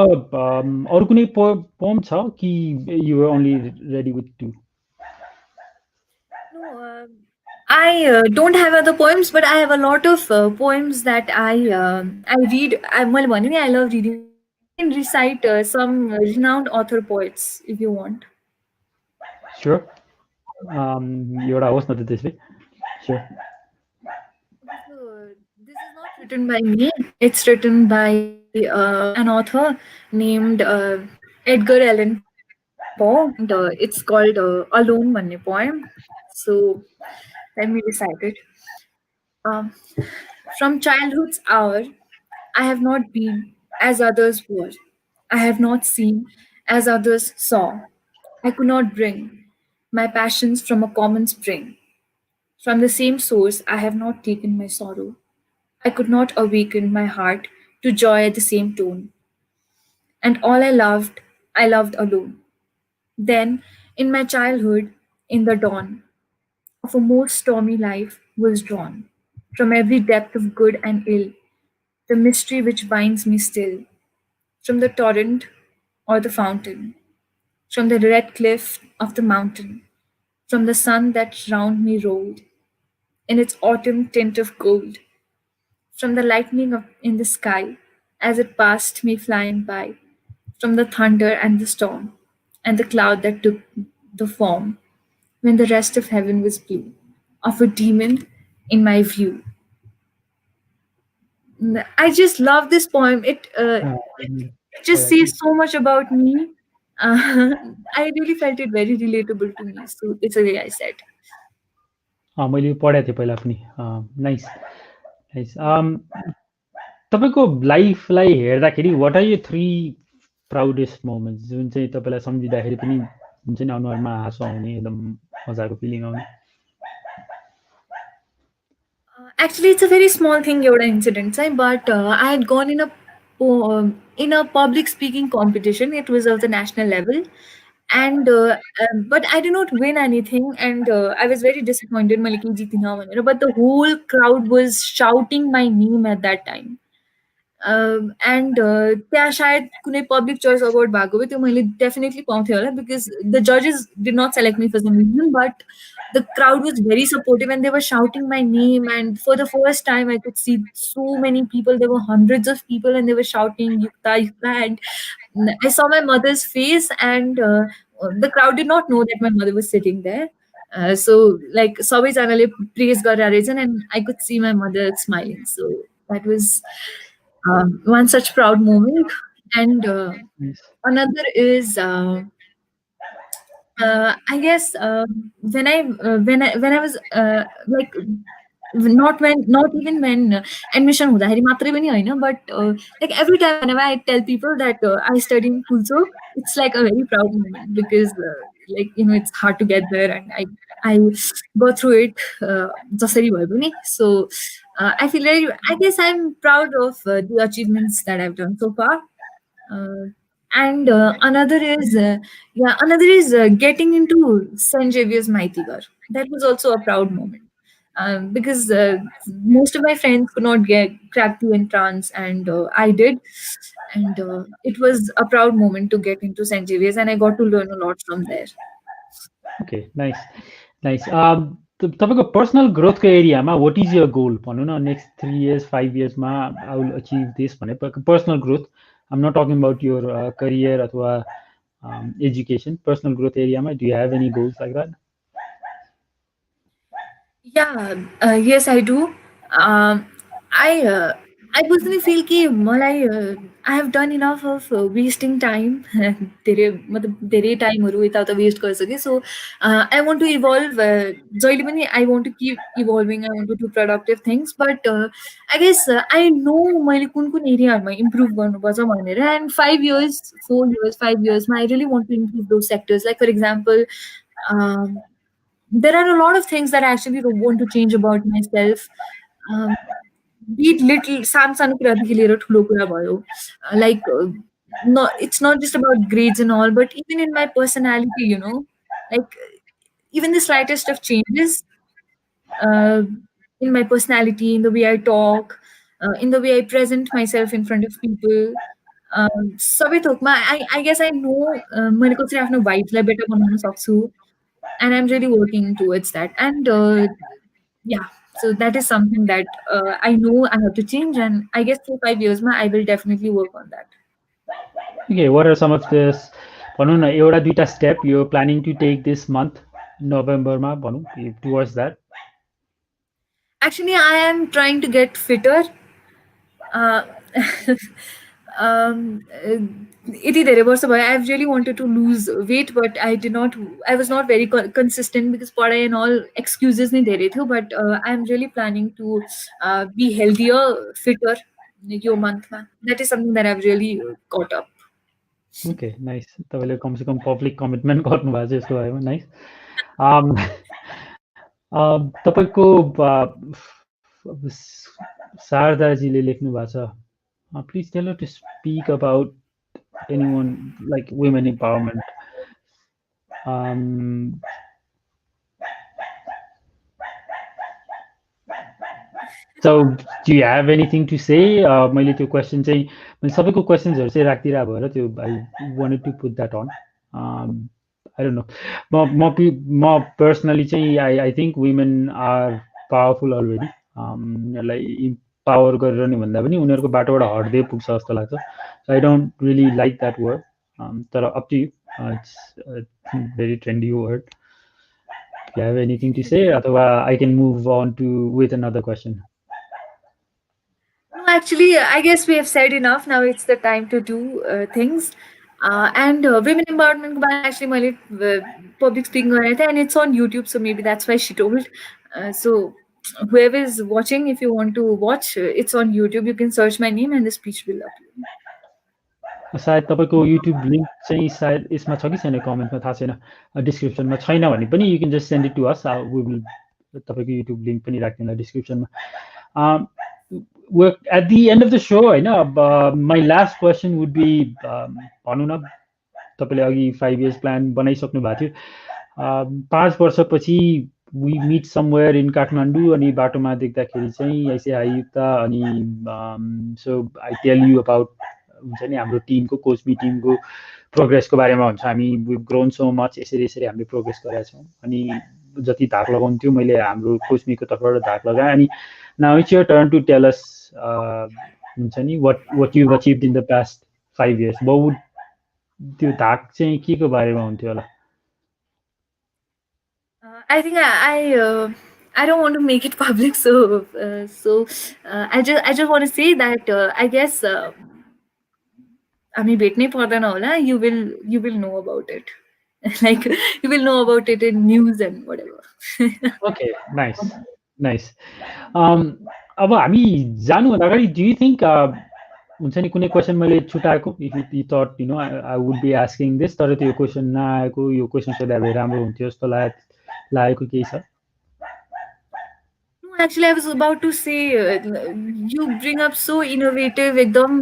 अरू कुनै पोम छ कि you are only ready with to? No, I don't have other poems, but I have a lot of poems that I read. मैले भने नि I love reading poems. I can recite some renowned author poets if you want. Sure, एउटा होस् न त त्यसले। Sure. Okay, so this is not written by me. It's written by an author named Edgar Allan Poe, and it's called Alone भन्ने poem. So let me recite it. Um, from childhood's hour, I have not been as others were. I have not seen as others saw. I could not bring my passions from a common spring. From the same source, I have not taken my sorrow. I could not awaken my heart to joy at the same tone. And all I loved alone. Then, in my childhood, in the dawn of a more stormy life, was drawn from every depth of good and ill, the mystery which binds me still, from the torrent or the fountain, from the red cliff of the mountain, from the sun that round me rolled in its autumn tint of gold, from the lightning in the sky as it passed me flying by, from the thunder and the storm, and the cloud that took the form, when the rest of heaven was blue, of a demon in my view. I just love this poem. It just says so much about me. Uh, I really felt it very relatable to me. So it's a way I said. मैले यो पढेको थिएँ पहिला पनि। Nice nice. तपाईँको लाइफलाई हेर्दाखेरि what are you 3 proudest moments जुन चाहिँ तपाईँलाई सम्झिँदाखेरि पनि हुन्छ नि अनुहारमा हाँसो आउने, एकदम मजाको फिलिङ आउने? Actually, it's a very small thing, एउटा incident चाहिँ, but I had gone in a public speaking competition. It was of the national level, and but I did not win anything, and I was very disappointed. मैले केही जितिनँ भनेर, but the whole crowd was shouting my name at that time. End त्यहाँ सायद कुनै public चोइस award भएको भए त्यो मैले डेफिनेटली पाउँथेँ होला, बिकज द जजेस did not select me for some reason, but the crowd was very supportive and they were shouting my name, and for the first time I could see so many people. There were hundreds of people and they were shouting Yukta, Yukta, and I saw my mother's face, and the crowd did not know that my mother was sitting there. So like सबैजनाले praise गरेर रहेछन् and I could see my mother smiling. So that was one such proud moment. And another is I guess when I was like not even when admission हुँदाखेरि मात्रै पनि होइन, but like every time whenever I tell people that I study in Kulso, it's like a very proud moment because like it's hard to get there, and I go through it जसरी भए पनि. So I feel I guess I'm proud of the achievements that I've done so far. And another is getting into St. Xavier's Maitigar. That was also a proud moment because most of my friends could not crack the entrance, and I did, and it was a proud moment to get into St. Xavier's, and I got to learn a lot from there. Okay, nice, nice. तपाईँको personal ग्रोथको एरियामा what is your goal भनौँ न next 3 years 5 yearsमा I will achieve this भने personal growth I'm not talking about your career अथवा education personal growth एरियामा do you have any goals like that Yeah, yes, I do. Um, I I personally feel कि मलाई I have done enough of wasting time. धेरै मतलब धेरै टाइमहरू यताउता waste गरिसकेँ. So I want to evolve. जहिले पनि I want to keep evolving. I want to do productive things. But I guess I know मैले कुन कुन एरियाहरूमा इम्प्रुभ गर्नुपर्छ भनेर. And 5 years, 4 years, 5 years, I really want to improve those sectors. Like for example, um, there are a lot of things that I actually want to change about myself. Um, be it little सानो कुरादेखि लिएर ठुलो कुरा भयो. Like it's not just about grades and all, but even in my personality, like even the slightest of changes uh, in my personality, in the way I talk, in the way I present myself in front of people. सबै थोकमा I guess I know मैले कसरी आफ्नो भाइबलाई better बनाउन सक्छु, and I'm really working towards that. And yeah, so that is something that I know I have to change, and I guess 4 5 years, I will definitely work on that. Okay what are some of this भनौँ न एउटा दुइटा step यो planning to take this month नोभेम्बरमा भनौँ towards that Actually, I am trying to get fitter. Uh, um, uh, यति धेरै वर्ष भयो I really wanted to lose weight, but I was not very consistent because पढाइ and all excuses नै धेरै थियो. But I'm really planning to be healthier, fitter यो मन्थमा. That is something that I've really got up. Okay nice तपाईँले कमसेकम public commitment गर्नुभएको छ यसको बारेमा नाइस तपाईँको शारदाजीले लेख्नु भएको छ please tell to speak about anyone like women empowerment so do you have anything to say मैले त्यो क्वेसन चाहिँ मैले सबैको क्वेसन्सहरू चाहिँ राखिदिरहेको भएर त्यो I wanted to put that on I don't know म पर्सनली चाहिँ I think women are powerful already यसलाई इम्पावर गरेर नि भन्दा पनि उनीहरूको बाटोबाट हट्दै पुग्छ जस्तो लाग्छ so I don't really like that word तर up to you it's very trendy word you have anything to say अथवा I can move on to with another question No, actually, I guess we have said enough. Now it's the time to do things. And women empowerment को बारेमा actually मैले public speaking गरेको थिएँ, and it's on YouTube, so maybe that's why she told. So whoever is watching, if you want to watch, it's on YouTube. You can search my name, and the speech will appear. सायद तपाईँको YouTube link चाहिँ सायद यसमा छ कि छैन कमेन्टमा थाहा छैन डिस्क्रिप्सनमा छैन भने पनि you can just send it to us we will तपाईँको युट्युब लिङ्क पनि राख्दिउँला डिस्क्रिप्सनमा at the end of the show होइन my last question would be भनौँ न तपाईँले अघि 5 years प्लान बनाइसक्नु भएको थियो 5 वर्षपछि we meet somewhere in Kathmandu अनि बाटोमा देख्दाखेरि चाहिँ I say hi युक्ता अनि so I tell you about हुन्छ नि हाम्रो टिमको कोच बी टिमको प्रोग्रेसको बारेमा हुन्छ हामी ग्रोन सो मच यसरी यसरी हामीले प्रोग्रेस गरेका छौँ अनि जति धाक लगाउँथ्यो मैले हाम्रो कोच बीको तर्फबाट धाक लगाएँ अनि now it's your turn to tell us हुन्छ नि what you've achieved in the past 5 years बहुत त्यो धाक चाहिँ के को बारेमा हुन्थ्यो होला I think I don't want to make it public, so I just want to say that I guess हामी भेट्नै पर्दैन होला. You will know about it. Like you will know about it in news and whatever. Okay, nice. अब हामी जानुभन्दा अगाडि do you think हुन्छ नि कुनै क्वेसन मैले छुटाएको if you thought you know I would be asking this तर त्यो क्वेसन नआएको यो क्वेसन सोध्दा भए राम्रो हुन्थ्यो जस्तो लागेको केही छ Actually, I was about to say, you bring up so innovative, ekdam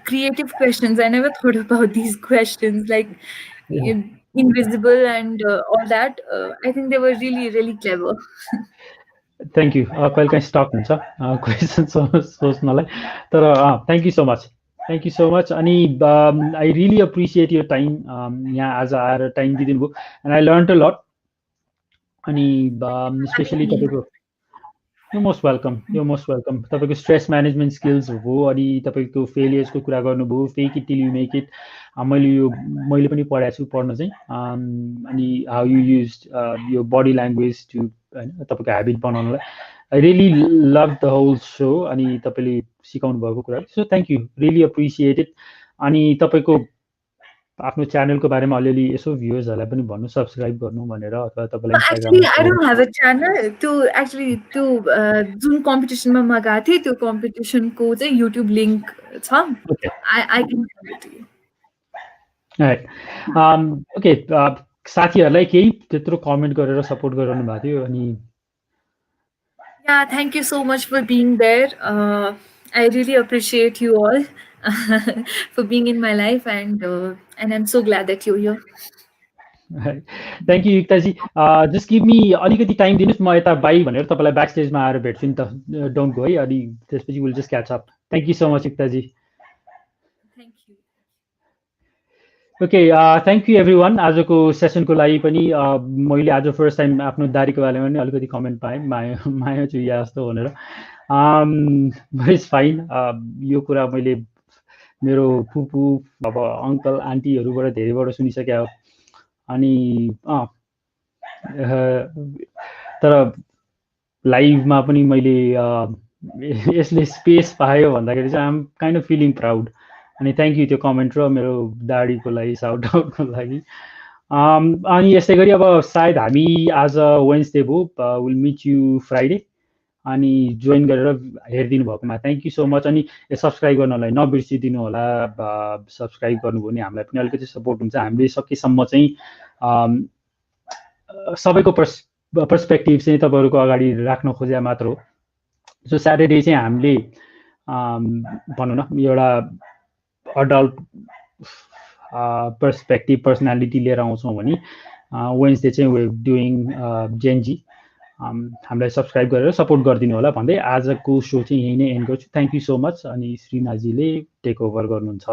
creative questions. I never thought about these questions, like invisible and all that. I think they were really, really clever. Thank you कहिले काहीँ stuck हुन्छ question सोच्नलाई तर thank you so much अनि I really appreciate yo time यहाँ आज आएर time दिइदिनु भयो and I learn a लट अनि having स्पेसली me. तपाईँको You're most welcome. You're most welcome. तपाईँको स्ट्रेस म्यानेजमेन्ट स्किल्स हो अनि तपाईँको फेलियर्सको कुरा गर्नुभयो fake it till you make it मैले पनि पढाएको छु पढ्न चाहिँ अनि how you use your body language to होइन तपाईँको ह्याबिट बनाउनलाई I really love the whole so अनि तपाईँले सिकाउनु भएको कुरा so thank you really appreciated अनि तपाईँको आफ्नो च्यानलको बारेमा अलिअलि यसो भ्युवर्सहरूलाई पनि भन्नु सब्सक्राइब गर्नु भनेर अथवा तपाईँलाई Actually, इन्स्टाग्राममा I flow don't have a channel to actually to Zoom competition में मगा थी तो competition को चाहिँ YouTube link था. Okay I can send it to you. Right okay साथीहरूलाई केही त्यत्रो कमेन्ट गरेर सपोर्ट गरिरहनु भएको थियो अनि Yeah, thank you so much for being there. I really appreciate you all for being in my life, and I'm so glad that you're here. Thank you Yukta ji just give me अलिकति time दिनुहोस् म यता by भनेर तपाईँलाई back स्टेजमा आएर भेट्छु नि त डोन्ट गो है अनि त्यसपछि will just catch up thank you so much Yukta ji Thank you. Okay thank you everyone आजको सेसनको लागि पनि मैले आज फर्स्ट टाइम आफ्नो दारीको बारेमा पनि अलिकति कमेन्ट पाएँ माया छु या जस्तो भनेर बट इट्स फाइन यो कुरा मैले मेरो फुपू अब अङ्कल आन्टीहरूबाट धेरैबाट सुनिसकेँ अनि तर लाइभमा पनि मैले यसले स्पेस पायो भन्दाखेरि चाहिँ I'm kind of feeling proud अनि थ्याङ्क यू त्यो कमेन्ट र मेरो दाडीको लागि साउट आउटको लागि अनि यस्तै गरी अब सायद हामी आज वेन्सडे भयो विल मिट यु फ्राइडे अनि जोइन गरेर हेरिदिनु भएकोमा थ्याङ्क यू सो मच अनि सब्सक्राइब गर्नलाई नबिर्सिदिनु होला सब्सक्राइब गर्नुभयो भने हामीलाई पनि अलिकति सपोर्ट हुन्छ हामीले सकेसम्म चाहिँ सबैको पर्सपेक्टिभ चाहिँ तपाईँहरूको अगाडि राख्न खोजे मात्र हो सो स्याटरडे चाहिँ हामीले भनौँ न एउटा अडल्ट पर्सपेक्टिभ पर्सनालिटी लिएर आउँछौँ भने वेन्सडे चाहिँ वे डुइङ जेनजी हामीलाई सब्सक्राइब गरेर सपोर्ट गरिदिनु होला भन्दै आजको सो चाहिँ यही नै एन्ड गर्छु थ्याङ्क यू सो मच अनि श्रीनाजीले टेक ओभर गर्नुहुन्छ